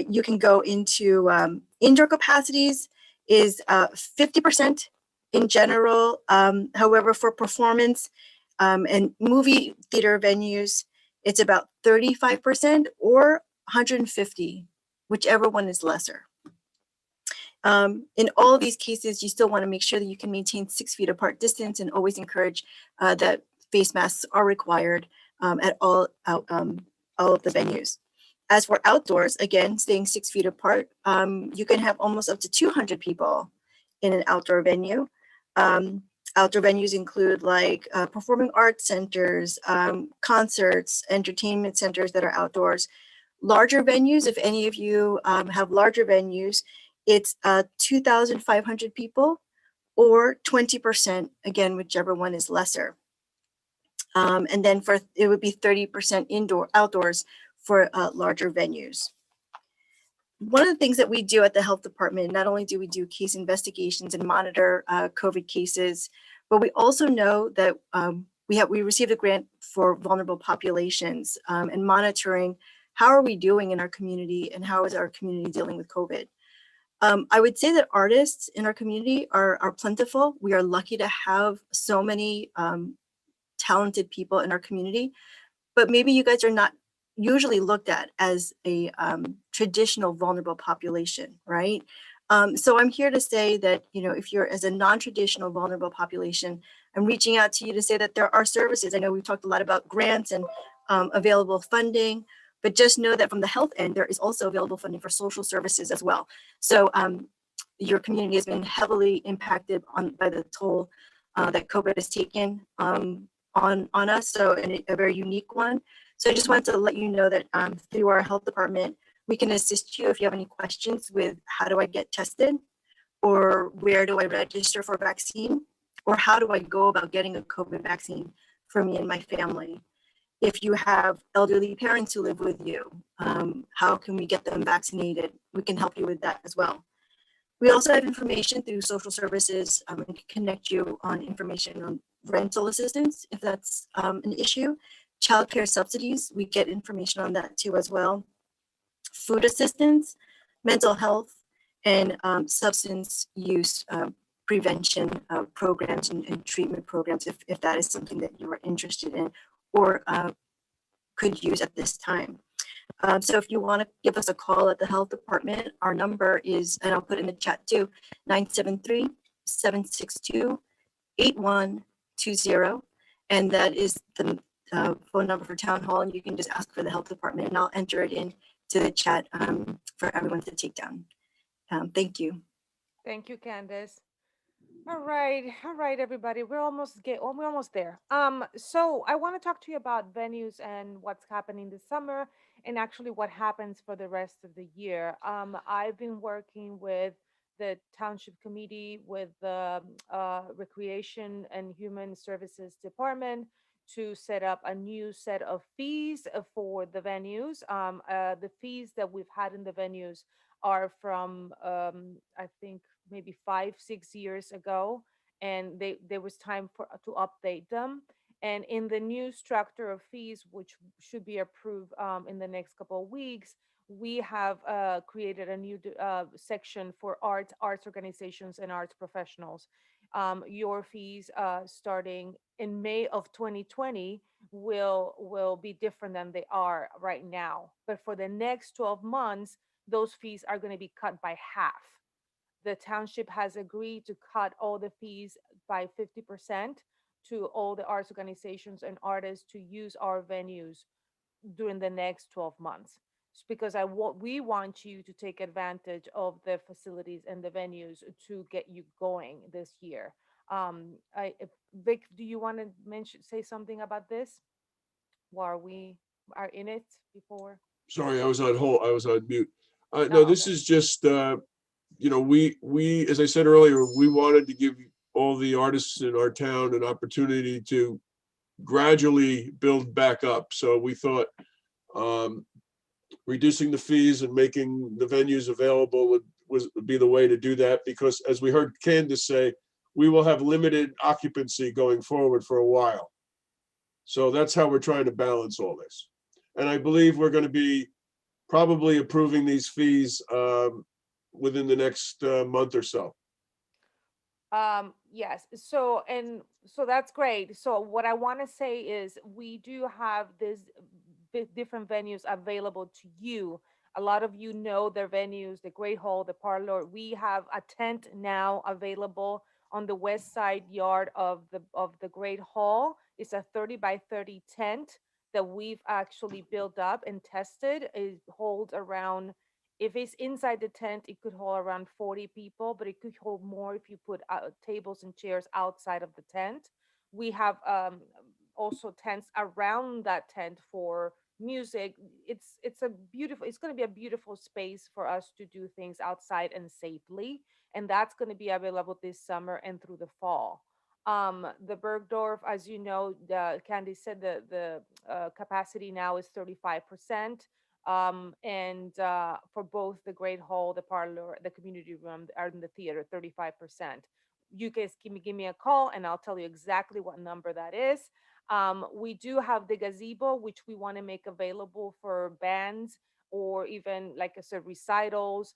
you can go into indoor capacities is 50% in general. However, for performance and movie theater venues, it's about 35% or 150, whichever one is lesser. In all of these cases, you still want to make sure that you can maintain 6 feet apart distance and always encourage that face masks are required at all of the venues. As for outdoors, again, staying 6 feet apart, you can have almost up to 200 people in an outdoor venue. Outdoor venues include like performing arts centers, concerts, entertainment centers that are outdoors. Larger venues, if any of you have larger venues, it's 2,500 people or 20%, again, whichever one is lesser. And then it would be 30% outdoors for larger venues. One of the things that we do at the health department, not only do we do case investigations and monitor COVID cases, but we also know that we received a grant for vulnerable populations and monitoring how are we doing in our community and how is our community dealing with COVID. I would say that artists in our community are plentiful. We are lucky to have so many talented people in our community, but maybe you guys are not usually looked at as a traditional vulnerable population, right? So I'm here to say that, you know, if you're as a non-traditional vulnerable population, I'm reaching out to you to say that there are services. I know we've talked a lot about grants and available funding, but just know that from the health end, there is also available funding for social services as well. So your community has been heavily impacted by the toll that COVID has taken on us, so a very unique one. So I just wanted to let you know that through our health department, we can assist you if you have any questions with how do I get tested, or where do I register for a vaccine, or how do I go about getting a COVID vaccine for me and my family. If you have elderly parents who live with you, how can we get them vaccinated? We can help you with that as well. We also have information through social services and can connect you on information on rental assistance, if that's an issue. Childcare subsidies, we get information on that too as well. Food assistance, mental health, and substance use prevention programs and treatment programs, if that is something that you are interested in or could use at this time. So if you want to give us a call at the health department, our number is, and I'll put in the chat too, 973-762-8120. And that is the phone number for town hall, and you can just ask for the health department and I'll enter it in to the chat for everyone to take down. Thank you. Thank you, Candace. All right, everybody. We're almost there. So I want to talk to you about venues and what's happening this summer, and actually what happens for the rest of the year. I've been working with the Township Committee, with the Recreation and Human Services Department, to set up a new set of fees for the venues. The fees that we've had in the venues are from I think maybe 5-6 years ago, and there was time to update them. And in the new structure of fees, which should be approved in the next couple of weeks, we have created a new section for arts organizations, and arts professionals. Your fees starting in May of 2020 will be different than they are right now. But for the next 12 months, those fees are going to be cut by half. The township has agreed to cut all the fees by 50% to all the arts organizations and artists to use our venues during the next 12 months. Because we want you to take advantage of the facilities and the venues to get you going this year. Vic, do you want to say something about this while we are in it before? Sorry, I was on hold. I was on mute. No, this is just, we, as I said earlier, we wanted to give all the artists in our town an opportunity to gradually build back up. So we thought reducing the fees and making the venues available would be the way to do that, because as we heard Candace say, we will have limited occupancy going forward for a while. So that's how we're trying to balance all this. And I believe we're going to be probably approving these fees within the next month or so. Yes. So that's great. So what I want to say is we do have this different venues available to you. A lot of you know their venues, the Great Hall, the Parlor. We have a tent now available on the west side yard of the Great Hall. It's a 30 by 30 tent that we've actually built up and tested. It holds around, if it's inside the tent, it could hold around 40 people, but it could hold more if you put tables and chairs outside of the tent. We have also tents around that tent for music. It's going to be a beautiful space for us to do things outside and safely. And that's going to be available this summer and through the fall. The Bergdorf, as you know, Candy said the capacity now is 35%. And for both the Great Hall, the Parlor, the community room, and the theater, 35%. You guys give me a call and I'll tell you exactly what number that is. We do have the gazebo, which we want to make available for bands or even, like I said, recitals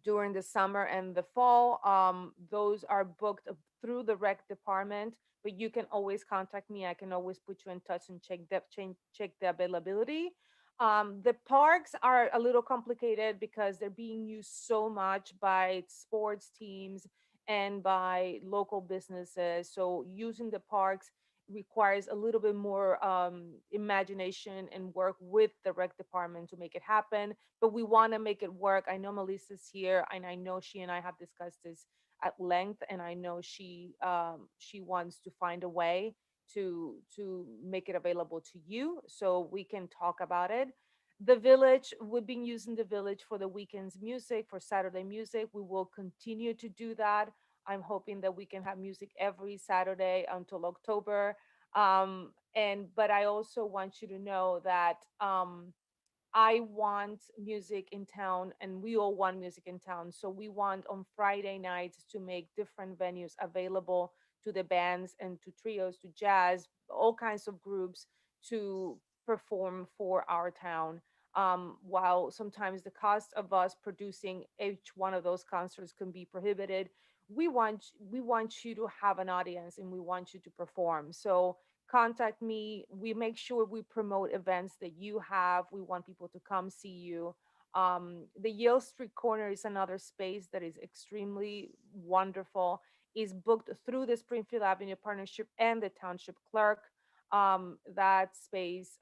during the summer and the fall. Those are booked through the rec department, but you can always contact me. I can always put you in touch and check the availability. The parks are a little complicated because they're being used so much by sports teams and by local businesses. So using the parks requires a little bit more imagination and work with the rec department to make it happen. But we want to make it work. I know Melissa's here, and I know she and I have discussed this at length, and I know she wants to find a way to make it available to you so we can talk about it. The village, we've been using the village for the weekends music, for Saturday music. We will continue to do that. I'm hoping that we can have music every Saturday until October. But I also want you to know that I want music in town, and we all want music in town. So we want on Friday nights to make different venues available to the bands and to trios, to jazz, all kinds of groups to perform for our town. While sometimes the cost of us producing each one of those concerts can be prohibited, we want you to have an audience and we want you to perform. So contact me. We make sure we promote events that you have. We want people to come see you. The Yale Street Corner is another space that is extremely wonderful. Is booked through the Springfield Avenue Partnership and the Township Clerk. That space,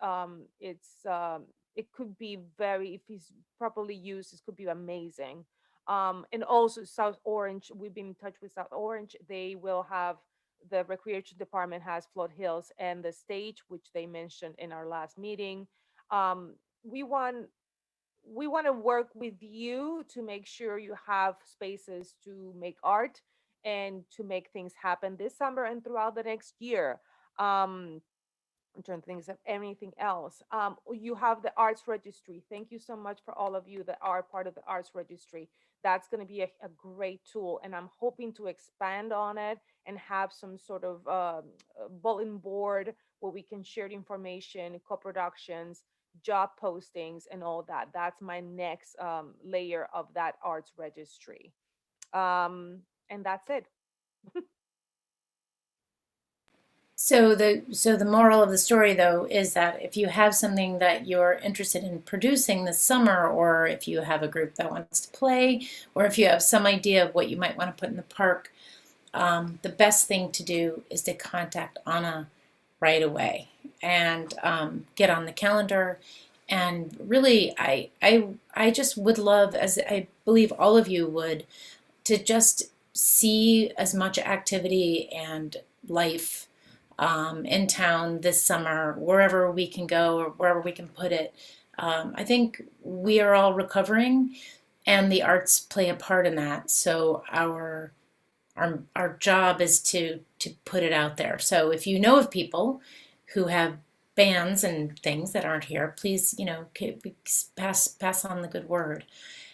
it could be if it's properly used, it could be amazing. And also South Orange, we've been in touch with South Orange. They will have, the recreation department has Float Hills and the stage, which they mentioned in our last meeting. We want to work with you to make sure you have spaces to make art and to make things happen this summer and throughout the next year. I'm trying to think of anything else. You have the arts registry. Thank you so much for all of you that are part of the arts registry. That's going to be a great tool, and I'm hoping to expand on it and have some sort of bulletin board where we can share information, co-productions, job postings, and all that. That's my next layer of that arts registry. And that's it. So the moral of the story, though, is that if you have something that you're interested in producing this summer, or if you have a group that wants to play, or if you have some idea of what you might want to put in the park, the best thing to do is to contact Anna right away and get on the calendar. And really, I just would love, as I believe all of you would, to just see as much activity and life in town this summer, wherever we can go or wherever we can put it. I think we are all recovering, and the arts play a part in that. So our job is to put it out there. So if you know of people who have bands and things that aren't here, please, pass on the good word.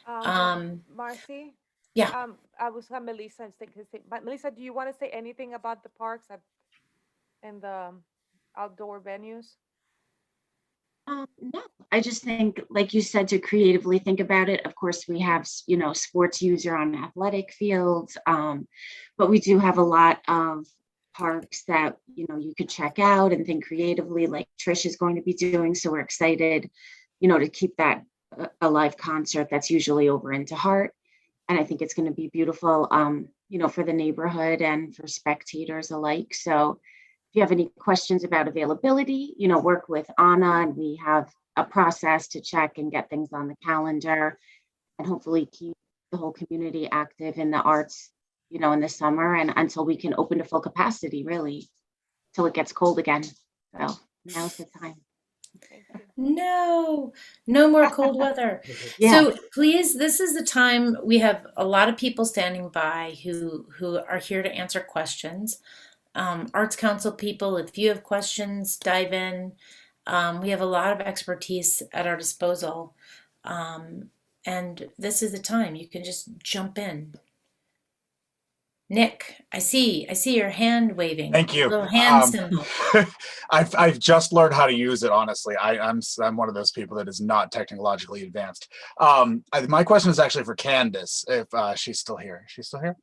Marcie? Yeah. I was Melissa. But Melissa, do you want to say anything about the parks and the outdoor venues? No, I just think, like you said, to creatively think about it. Of course, we have, sports user on athletic fields, but we do have a lot of parks that, you could check out and think creatively, like Trish is going to be doing. So we're excited, to keep that a live concert that's usually over into Hart. And I think it's going to be beautiful, for the neighborhood and for spectators alike. So if you have any questions about availability, work with Anna, and we have a process to check and get things on the calendar, and hopefully keep the whole community active in the arts, in the summer, and until we can open to full capacity, really, till it gets cold again. So now's the time. No more cold weather. Yeah. So please, this is the time. We have a lot of people standing by who are here to answer questions. Arts Council people, if you have questions, dive in. We have a lot of expertise at our disposal. And this is the time you can just jump in. Nick, I see your hand waving. Thank you. Little hand symbol. I've just learned how to use it. Honestly, I'm one of those people that is not technologically advanced. My question is actually for Candace, if she's still here. She's still here?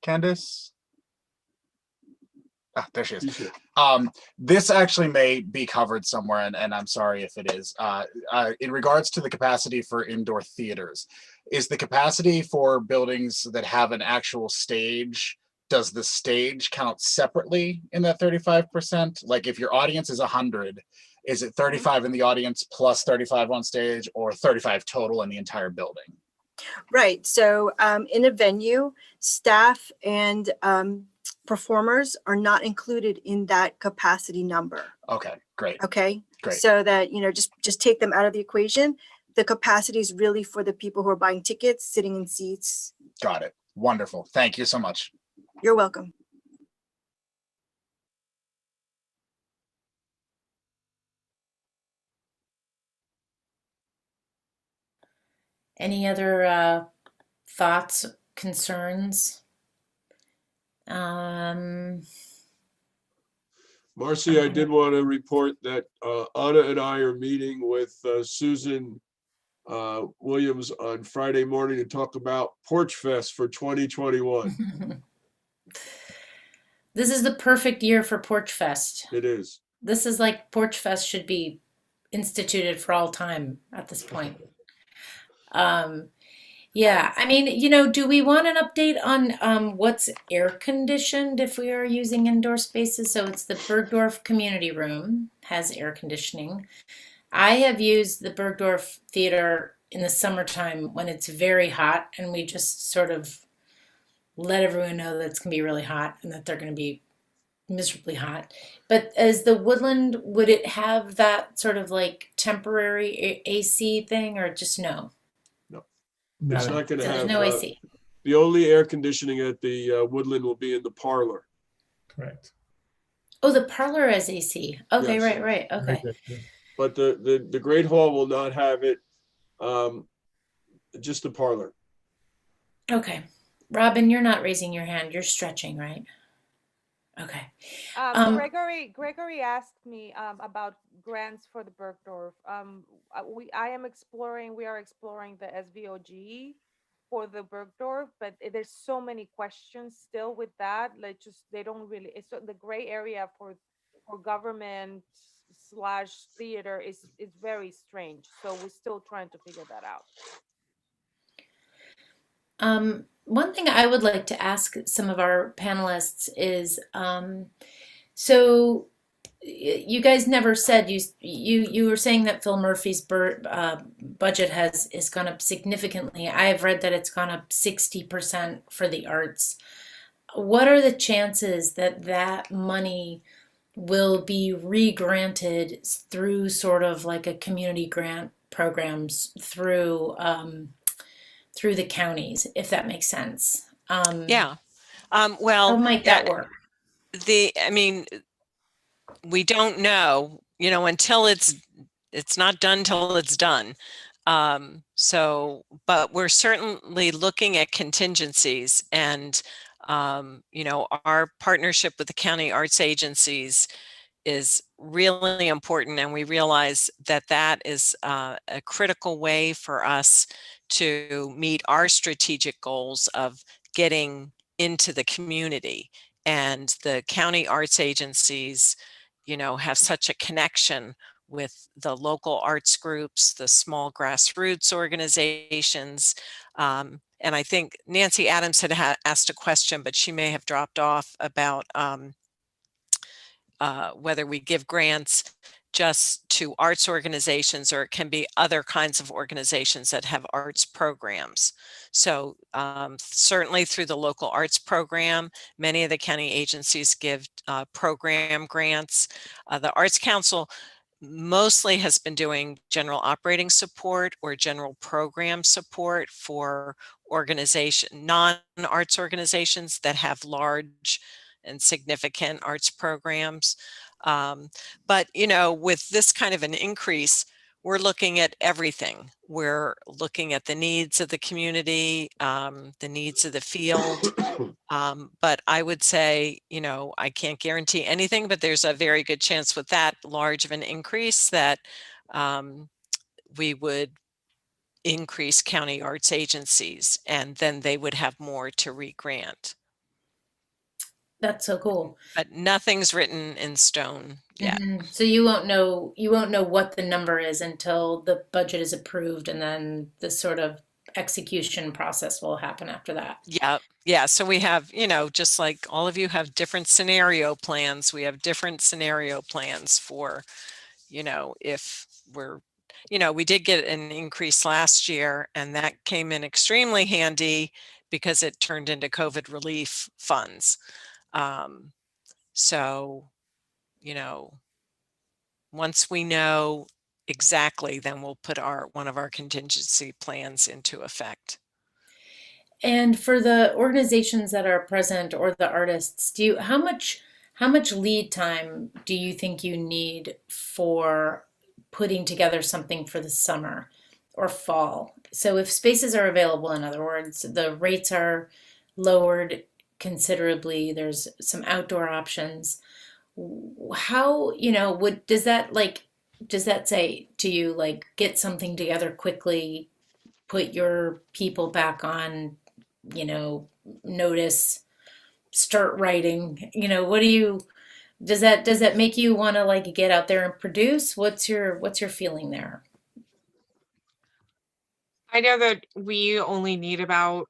Candace? Ah, there she is. This actually may be covered somewhere, and I'm sorry if it is. In regards to the capacity for indoor theaters, is the capacity for buildings that have an actual stage, does the stage count separately in that 35%? Like if your audience is 100, is it 35 in the audience plus 35 on stage, or 35 total in the entire building? Right. So in a venue, staff and performers are not included in that capacity number. Okay, great. Okay. Great. So that, just take them out of the equation. The capacity is really for the people who are buying tickets, sitting in seats. Got it. Wonderful. Thank you so much. You're welcome. Any other thoughts, concerns? Marcie, I did want to report that Anna and I are meeting with Susan Williams on Friday morning to talk about Porch Fest for 2021. This is the perfect year for Porch Fest. It is. This is like Porch Fest should be instituted for all time at this point. Yeah, I mean, do we want an update on what's air conditioned if we are using indoor spaces? So it's the Bergdorf Community Room has air conditioning. I have used the Bergdorf Theater in the summertime when it's very hot, and we just sort of let everyone know that it's going to be really hot and that they're going to be miserably hot. But as the Woodland, would it have that sort of like temporary AC thing, or just no? It's not going to have no AC. The only air conditioning at the Woodland will be in the parlor. Correct. Oh, the parlor has AC. Okay, Yes. right. Okay. But the Great Hall will not have it, just the parlor. Okay. Robin, you're not raising your hand. You're stretching, right? Okay. Um, Gregory asked me about grants for the Bergdorf. We are exploring the SVOG for the Bergdorf, but there's so many questions still with that. Like they don't really. It's the gray area for government / theater is very strange. So we're still trying to figure that out. One thing I would like to ask some of our panelists is, so you guys never said you were saying that Phil Murphy's budget has gone up significantly. I have read that it's gone up 60% for the arts. What are the chances that that money will be re-granted through sort of like a community grant programs through the counties, if that makes sense? Yeah. Well, how might that work? I mean, we don't know, until it's not done till it's done. But we're certainly looking at contingencies, and our partnership with the county arts agencies is really important, and we realize that that is a critical way for us to meet our strategic goals of getting into the community. And the county arts agencies, have such a connection with the local arts groups, the small grassroots organizations. And I think Nancy Adams had asked a question, but she may have dropped off about whether we give grants just to arts organizations, or it can be other kinds of organizations that have arts programs. So certainly through the local arts program, many of the county agencies give program grants. The Arts Council mostly has been doing general operating support or general program support for non-arts organizations that have large and significant arts programs. But, with this kind of an increase, we're looking at everything. We're looking at the needs of the community, the needs of the field. But I would say, I can't guarantee anything, but there's a very good chance with that large of an increase that we would increase county arts agencies, and then they would have more to re-grant. That's so cool. But nothing's written in stone yet. So you won't know what the number is until the budget is approved, and then the sort of execution process will happen after that. Yeah. So we have, just like all of you have different scenario plans, we have different scenario plans for, if we're, we did get an increase last year, and that came in extremely handy because it turned into COVID relief funds. So, once we know exactly, then we'll put one of our contingency plans into effect. And for the organizations that are present, or the artists, how much lead time do you think you need for putting together something for the summer or fall? So if spaces are available, in other words, the rates are lowered considerably, there's some outdoor options. How, does that say to you, like, get something together quickly, put your people back on, notice, start writing, does that make you want to like get out there and produce? What's your feeling there? I know that we only need about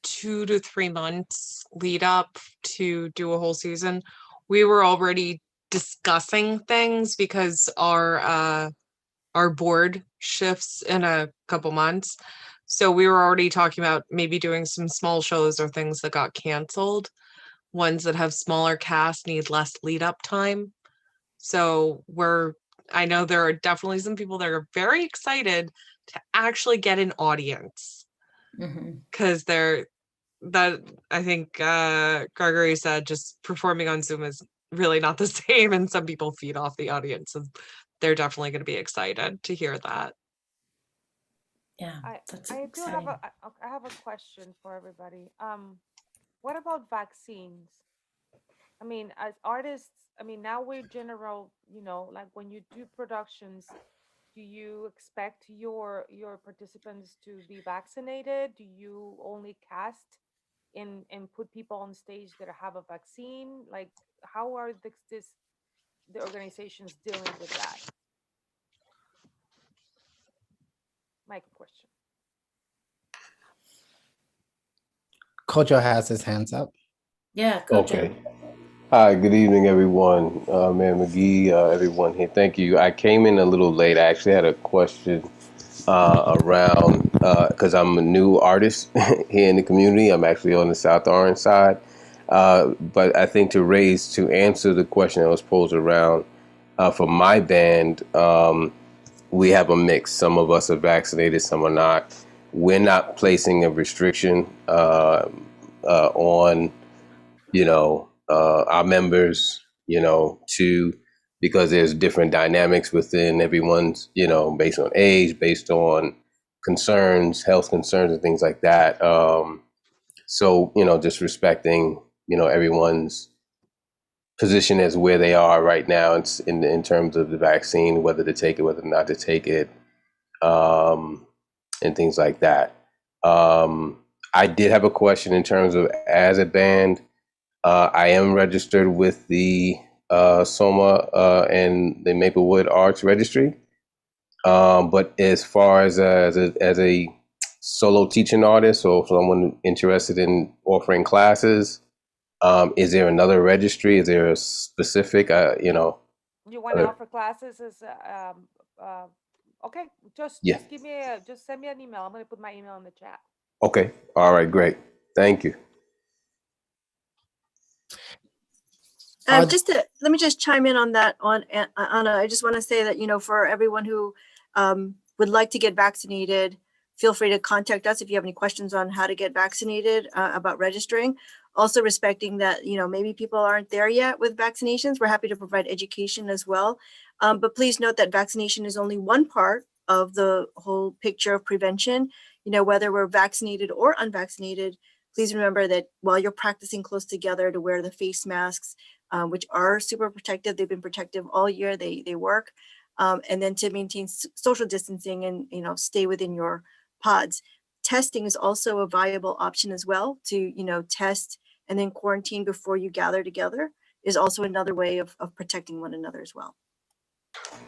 2 to 3 months lead up to do a whole season. We were already discussing things because our board shifts in a couple months. So we were already talking about maybe doing some small shows or things that got canceled. Ones that have smaller casts need less lead up time. So I know there are definitely some people that are very excited to actually get an audience. Because I think Gregory said just performing on Zoom is really not the same, and some people feed off the audience, so they're definitely going to be excited to hear that. Yeah, I that's I do have exciting. I have a question for everybody. What about vaccines? I mean, as artists, I mean, now we're general, like when you do productions, do you expect your participants to be vaccinated? Do you only cast and put people on stage that have a vaccine? Like, how are the organizations dealing with that? My question. Kojo has his hands up. Yeah, Okay. Hi, good evening, everyone. Mayor McGee, everyone here. Thank you. I came in a little late. I actually had a question around, because I'm a new artist here in the community. I'm actually on the South Orange side. But I think to answer the question that was posed around, for my band, we have a mix. Some of us are vaccinated, some are not. We're not placing a restriction on our members, because there's different dynamics within everyone's, based on age, based on concerns, health concerns and things like that. So, just respecting, everyone's position as where they are right now in terms of the vaccine, whether to take it, whether not to take it, and things like that. I did have a question in terms of as a band. I am registered with the SOMA and the Maplewood Arts Registry. But as far as a solo teaching artist or someone interested in offering classes, is there another registry? Is there a specific, You want to offer classes as okay, just Yeah. just send me an email. I'm going to put my email in the chat. Okay. All right. Great. Thank you. Let me just chime in on that. Anna, I just want to say that, for everyone who would like to get vaccinated, feel free to contact us if you have any questions on how to get vaccinated, about registering. Also respecting that, maybe people aren't there yet with vaccinations. We're happy to provide education as well. But please note that vaccination is only one part of the whole picture of prevention. Whether we're vaccinated or unvaccinated, please remember that while you're practicing close together to wear the face masks, which are super protective. They've been protective all year. They work. And then to maintain social distancing and, stay within your pods. Testing is also a viable option as well to, test and then quarantine before you gather together is also another way of protecting one another as well.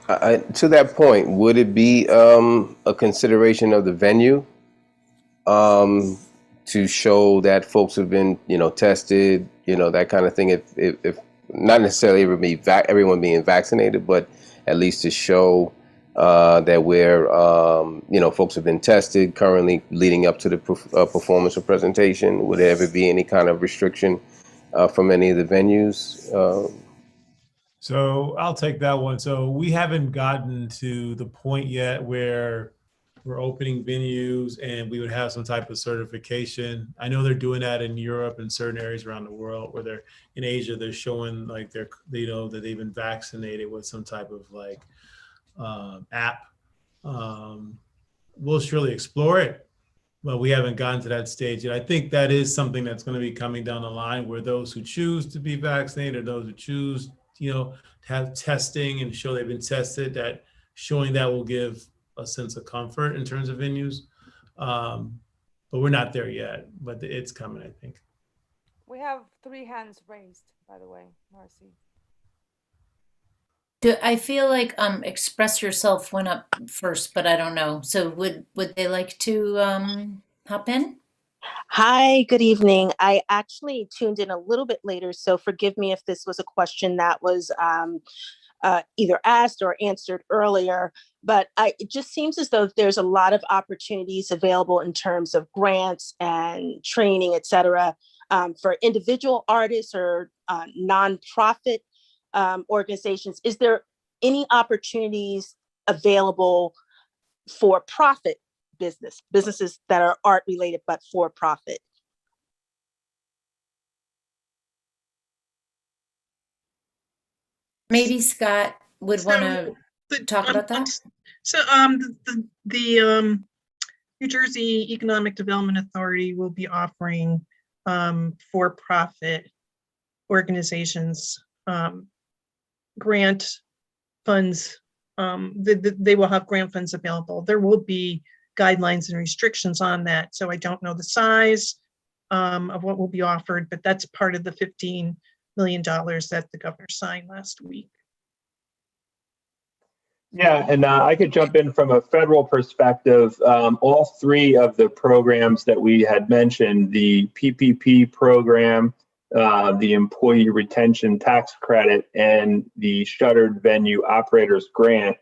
To that point, would it be a consideration of the venue to show that folks have been, tested, that kind of thing? If not necessarily everyone being vaccinated, but at least to show that we're, folks have been tested currently leading up to the performance or presentation. Would there ever be any kind of restriction from any of the venues? So I'll take that one. So we haven't gotten to the point yet where we're opening venues and we would have some type of certification. I know they're doing that in Europe and certain areas around the world, where they're in Asia, they're showing like that they've been vaccinated with some type of like app. We'll surely explore it, but we haven't gotten to that stage yet. I think that is something that's going to be coming down the line, where those who choose to be vaccinated, or those who choose, to have testing and show they've been tested, that showing that will give a sense of comfort in terms of venues. But we're not there yet, but it's coming, I think. We have 3 hands raised, by the way, Marcie. I feel like Express Yourself went up first, but I don't know. So would they like to hop in? Hi, good evening. I actually tuned in a little bit later, so forgive me if this was a question that was either asked or answered earlier, but it just seems as though there's a lot of opportunities available in terms of grants and training, et cetera, for individual artists or nonprofit organizations. Is there any opportunities available for profit businesses that are art related but for profit? Maybe Scott would want So, to talk about that. So the New Jersey Economic Development Authority will be offering for-profit organizations grant funds. They will have grant funds available. There will be guidelines and restrictions on that. So I don't know the size of what will be offered, but that's part of the $15 million that the governor signed last week. Yeah, and I could jump in from a federal perspective. All three of the programs that we had mentioned, the PPP program, the Employee Retention Tax Credit, and the Shuttered Venue Operators Grant,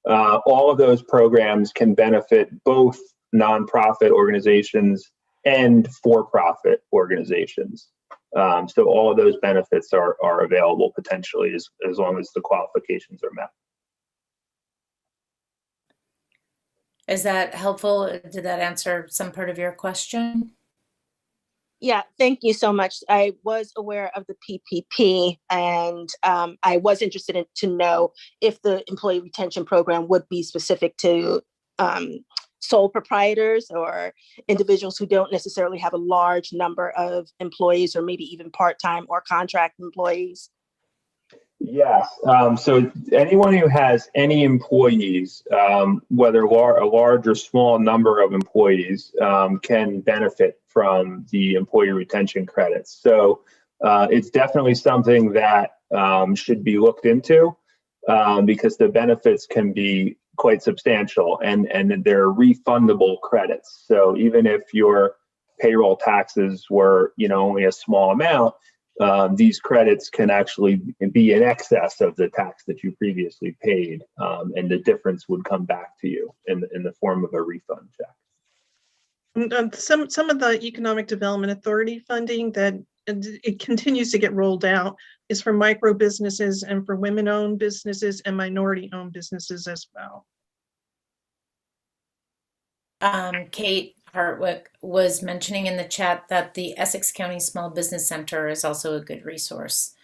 all of those programs can benefit both nonprofit organizations and for-profit organizations. So all of those benefits are available potentially as long as the qualifications are met. Is that helpful? Did that answer some part of your question? Yeah, thank you so much. I was aware of the PPP, and I was interested to know if the employee retention program would be specific to sole proprietors or individuals who don't necessarily have a large number of employees, or maybe even part-time or contract employees. Yes. So anyone who has any employees, whether a large or small number of employees, can benefit from the employee retention credits. So it's definitely something that should be looked into because the benefits can be quite substantial and they're refundable credits. So even if your payroll taxes were, only a small amount, these credits can actually be in excess of the tax that you previously paid, and the difference would come back to you in the form of a refund check. And, some of the Economic Development Authority funding that it continues to get rolled out is for micro businesses and for women-owned businesses and minority-owned businesses as well. Kate Hartwick was mentioning in the chat that the Essex County Small Business Center is also a good resource.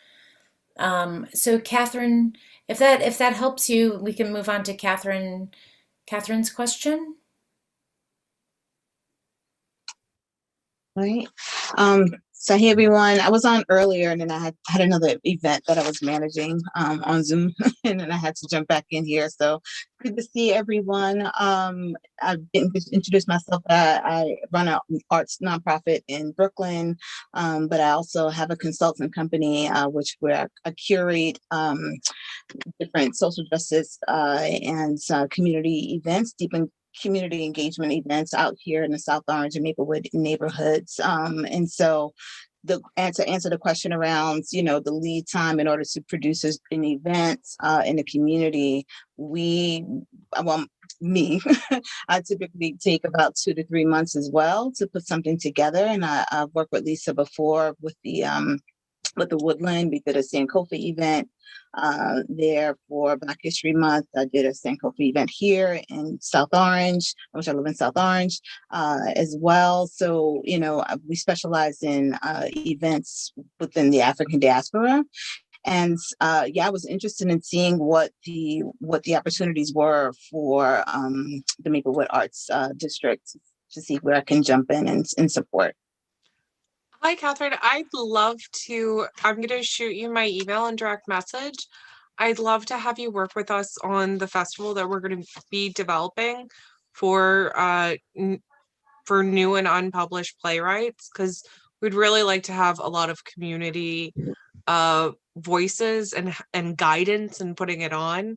So Catherine, if that helps you, we can move on to Catherine's question. Right. So hey everyone, I was on earlier and then I had another event that I was managing on Zoom and then I had to jump back in here. So good to see everyone. I've introduced myself. I run an arts nonprofit in Brooklyn, but I also have a consultant company where I curate different social justice and community events, deepen community engagement events out here in the South Orange and Maplewood neighborhoods. And so to answer the question around, the lead time in order to produce an event in the community, I typically take about 2 to 3 months as well to put something together. And I've worked with Lisa before with the Woodland. We did a Sankofa event there for Black History Month. I did a Sankofa event here in South Orange, which I live in South Orange as well. So, we specialize in events within the African diaspora. And I was interested in seeing what the opportunities were for the Maplewood Arts District to see where I can jump in and support. Hi, Catherine. I'm going to shoot you my email and direct message. I'd love to have you work with us on the festival that we're going to be developing for new and unpublished playwrights, because we'd really like to have a lot of community voices and guidance in putting it on.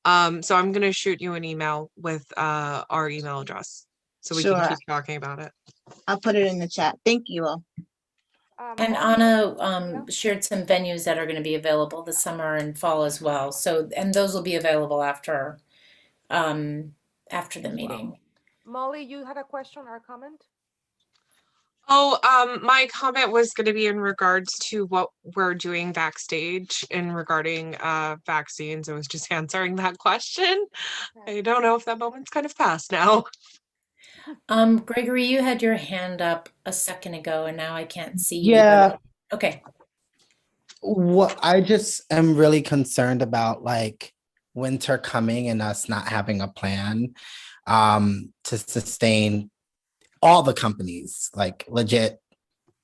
So I'm going to shoot you an email with our email address so we can keep talking about it. I'll put it in the chat. Thank you all. And Anna shared some venues that are going to be available this summer and fall as well. So, and those will be available after the meeting. Molly, you had a question or a comment? Oh, my comment was going to be in regards to what we're doing backstage regarding vaccines. I was just answering that question. I don't know if that moment's kind of passed now. Gregory, you had your hand up a second ago and now I can't see you. Yeah. Okay. What I just am really concerned about, like winter coming and us not having a plan to sustain all the companies, like legit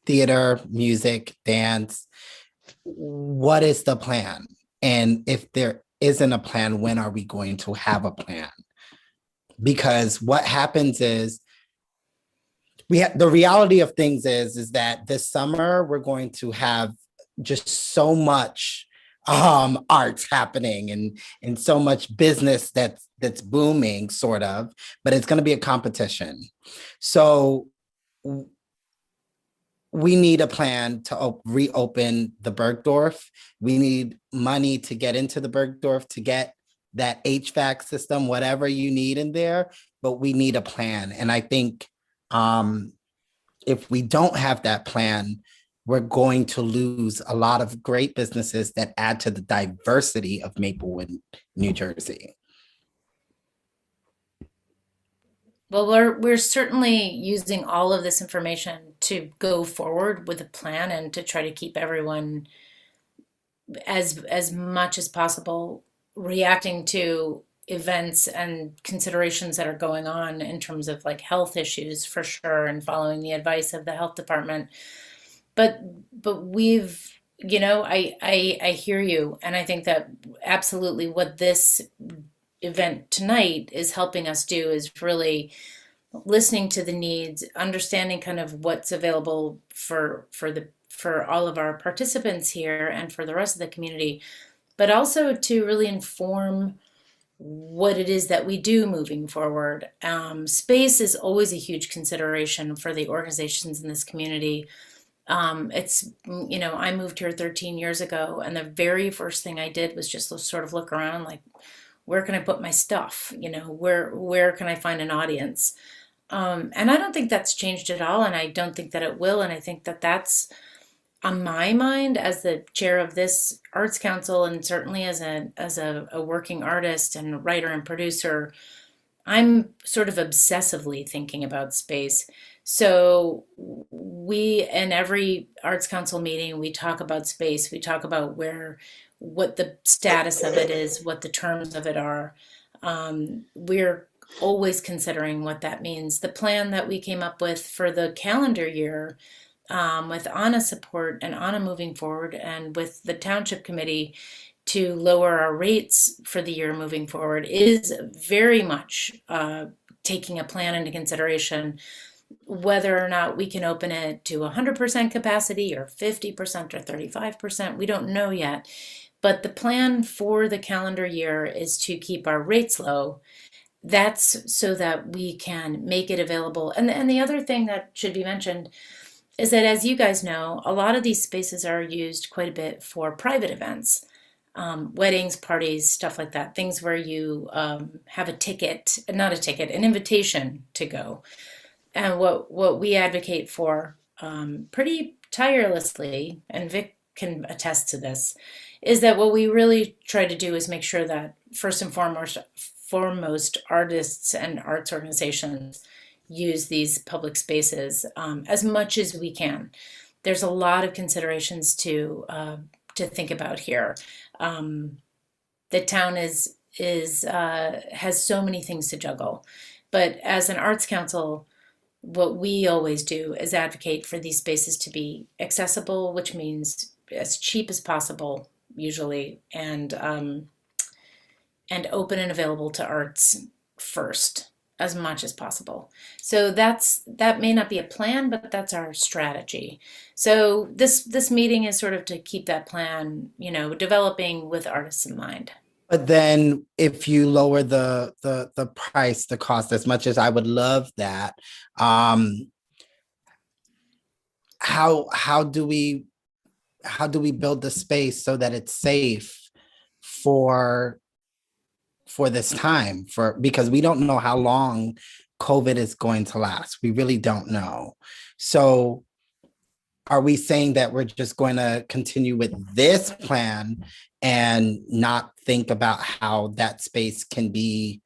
theater, music, dance. What is the plan? And if there isn't a plan, when are we going to have a plan? Because what happens is the reality of things is that this summer we're going to have just so much arts happening and so much business that's booming, sort of, but it's going to be a competition. So we need a plan to reopen the Bergdorf. We need money to get into the Bergdorf, to get that HVAC system, whatever you need in there, but we need a plan. And I think if we don't have that plan, we're going to lose a lot of great businesses that add to the diversity of Maplewood, New Jersey. Well, we're certainly using all of this information to go forward with a plan and to try to keep everyone as much as possible reacting to events and considerations that are going on in terms of like health issues, for sure, and following the advice of the health department. But we've, I hear you, and I think that absolutely what this event tonight is helping us do is really listening to the needs, understanding kind of what's available for all of our participants here and for the rest of the community, but also to really inform what it is that we do moving forward. Space is always a huge consideration for the organizations in this community. I moved here 13 years ago, and the very first thing I did was just sort of look around, like, where can I put my stuff? Where can I find an audience? And I don't think that's changed at all, and I don't think that it will. And I think that that's on my mind as the chair of this Arts Council, and certainly as a working artist and writer and producer, I'm sort of obsessively thinking about space. So we, in every Arts Council meeting, we talk about space. We talk about what the status of it is, what the terms of it are. We're always considering what that means. The plan that we came up with for the calendar year, with Anna's support and Anna moving forward, and with the Township Committee to lower our rates for the year moving forward, is very much taking a plan into consideration. Whether or not we can open it to 100% capacity or 50% or 35%, we don't know yet. But the plan for the calendar year is to keep our rates low. That's so that we can make it available. And the other thing that should be mentioned is that, as you guys know, a lot of these spaces are used quite a bit for private events, weddings, parties, stuff like that, things where you have an invitation to go. And what we advocate for pretty tirelessly, and Vic can attest to this, is that what we really try to do is make sure that first and foremost artists and arts organizations use these public spaces as much as we can. There's a lot of considerations to think about here. The town has so many things to juggle, but as an arts council, what we always do is advocate for these spaces to be accessible, which means as cheap as possible, usually, and open and available to arts first, as much as possible. So that may not be a plan, but that's our strategy. So this meeting is sort of to keep that plan, developing with artists in mind. But then if you lower the price, the cost, as much as I would love that, how do we build the space so that it's safe for this time, because we don't know how long COVID is going to last. We really don't know. So are we saying that we're just going to continue with this plan and not think about how that space can be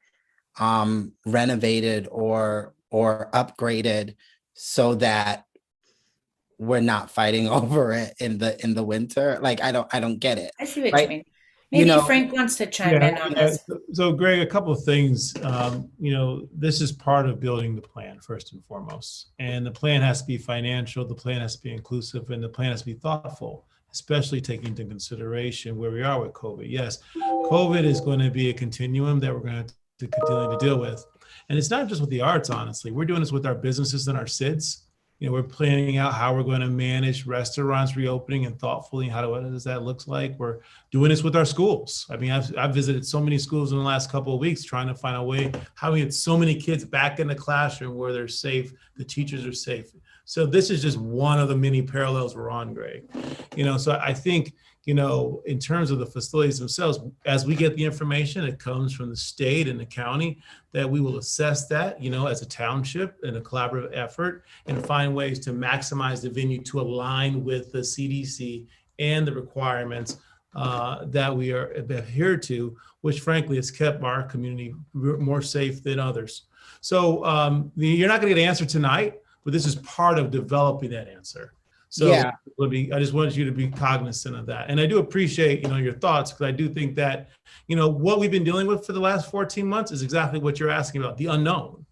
renovated or upgraded so that we're not fighting over it in the winter. Like I don't get it. I see what you Right? mean. You Maybe know, Frank wants to chime Yeah, in on yeah. this. So Greg, a couple of things. This is part of building the plan first and foremost. And the plan has to be financial, the plan has to be inclusive, and the plan has to be thoughtful, especially taking into consideration where we are with COVID. Yes, COVID is going to be a continuum that we're going to continue to deal with. And it's not just with the arts, honestly. We're doing this with our businesses and our SIDS. We're planning out how we're going to manage restaurants reopening and thoughtfully what does that look like. We're doing this with our schools. I mean, I've visited so many schools in the last couple of weeks trying to find a way how we get so many kids back in the classroom where they're safe, the teachers are safe. So this is just one of the many parallels we're on, Greg. So I think, in terms of the facilities themselves, as we get the information, it comes from the state and the county, that we will assess that, as a township in a collaborative effort and find ways to maximize the venue to align with the CDC and the requirements that we are adhered to, which frankly has kept our community more safe than others. So you're not going to get an answer tonight, but this is part of developing that answer. So yeah. I just wanted you to be cognizant of that. And I do appreciate, your thoughts, because I do think that, what we've been dealing with for the last 14 months is exactly what you're asking about, the unknown.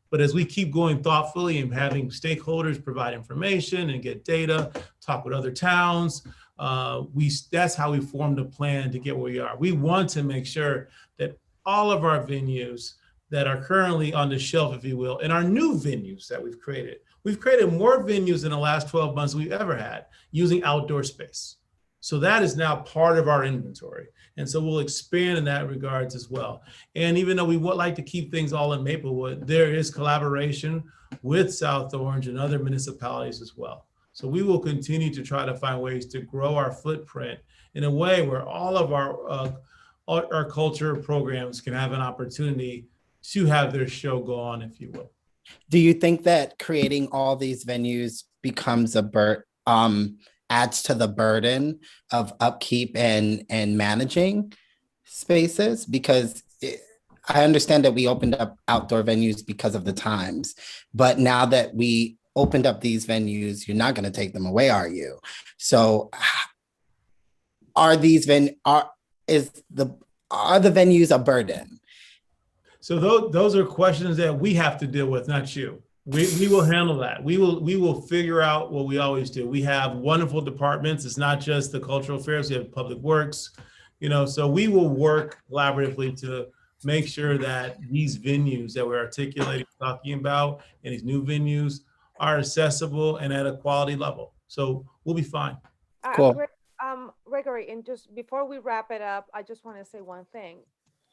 But as we keep going thoughtfully and having stakeholders provide information and get data, talk with other towns, that's how we formed a plan to get where we are. We want to make sure that all of our venues that are currently on the shelf, if you will, and our new venues that we've created more venues in the last 12 months than we've ever had using outdoor space. So that is now part of our inventory. And so we'll expand in that regards as well. And even though we would like to keep things all in Maplewood, there is collaboration with South Orange and other municipalities as well. So we will continue to try to find ways to grow our footprint in a way where all of our culture programs can have an opportunity to have their show go on, if you will. Do you think that creating all these venues becomes adds to the burden of upkeep and managing spaces? Because I understand that we opened up outdoor venues because of the times, but now that we opened up these venues, you're not going to take them away, are you? So are the venues a burden? So those are questions that we have to deal with, not you. We will handle that. We will figure out what we always do. We have wonderful departments. It's not just the cultural affairs. We have public works, so we will work collaboratively to make sure that these venues that we're articulating, talking about, and these new venues are accessible and at a quality level. So we'll be fine. Cool. Gregory, and just before we wrap it up, I just want to say one thing.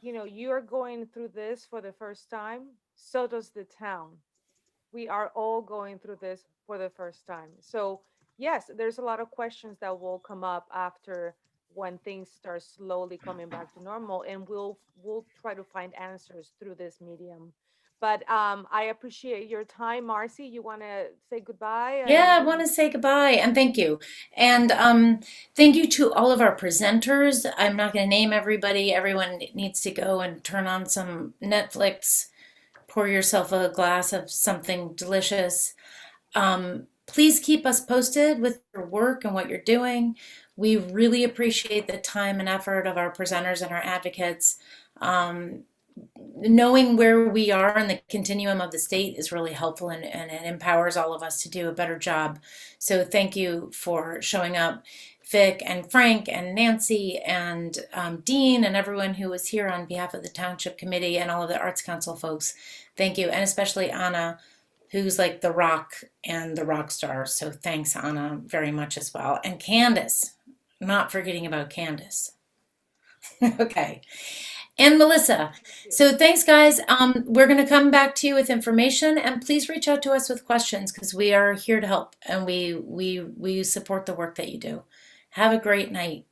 You are going through this for the first time. So does the town. We are all going through this for the first time. So yes, there's a lot of questions that will come up after when things start slowly coming back to normal, and we'll try to find answers through this medium. But I appreciate your time. Marcie, you want to say goodbye? Yeah, I want to say goodbye and thank you. And thank you to all of our presenters. I'm not going to name everybody. Everyone needs to go and turn on some Netflix, pour yourself a glass of something delicious. Please keep us posted with your work and what you're doing. We really appreciate the time and effort of our presenters and our advocates. Knowing where we are in the continuum of the state is really helpful, and it empowers all of us to do a better job. So thank you for showing up, Vic and Frank and Nancy and Dean and everyone who was here on behalf of the Township Committee and all of the Arts Council folks. Thank you. And especially Anna, who's like the rock and the rock star. So thanks, Anna, very much as well. And Candace, not forgetting about Candace. Okay. And Melissa. So thanks, guys. We're going to come back to you with information, and please reach out to us with questions because we are here to help, and we support the work that you do. Have a great night.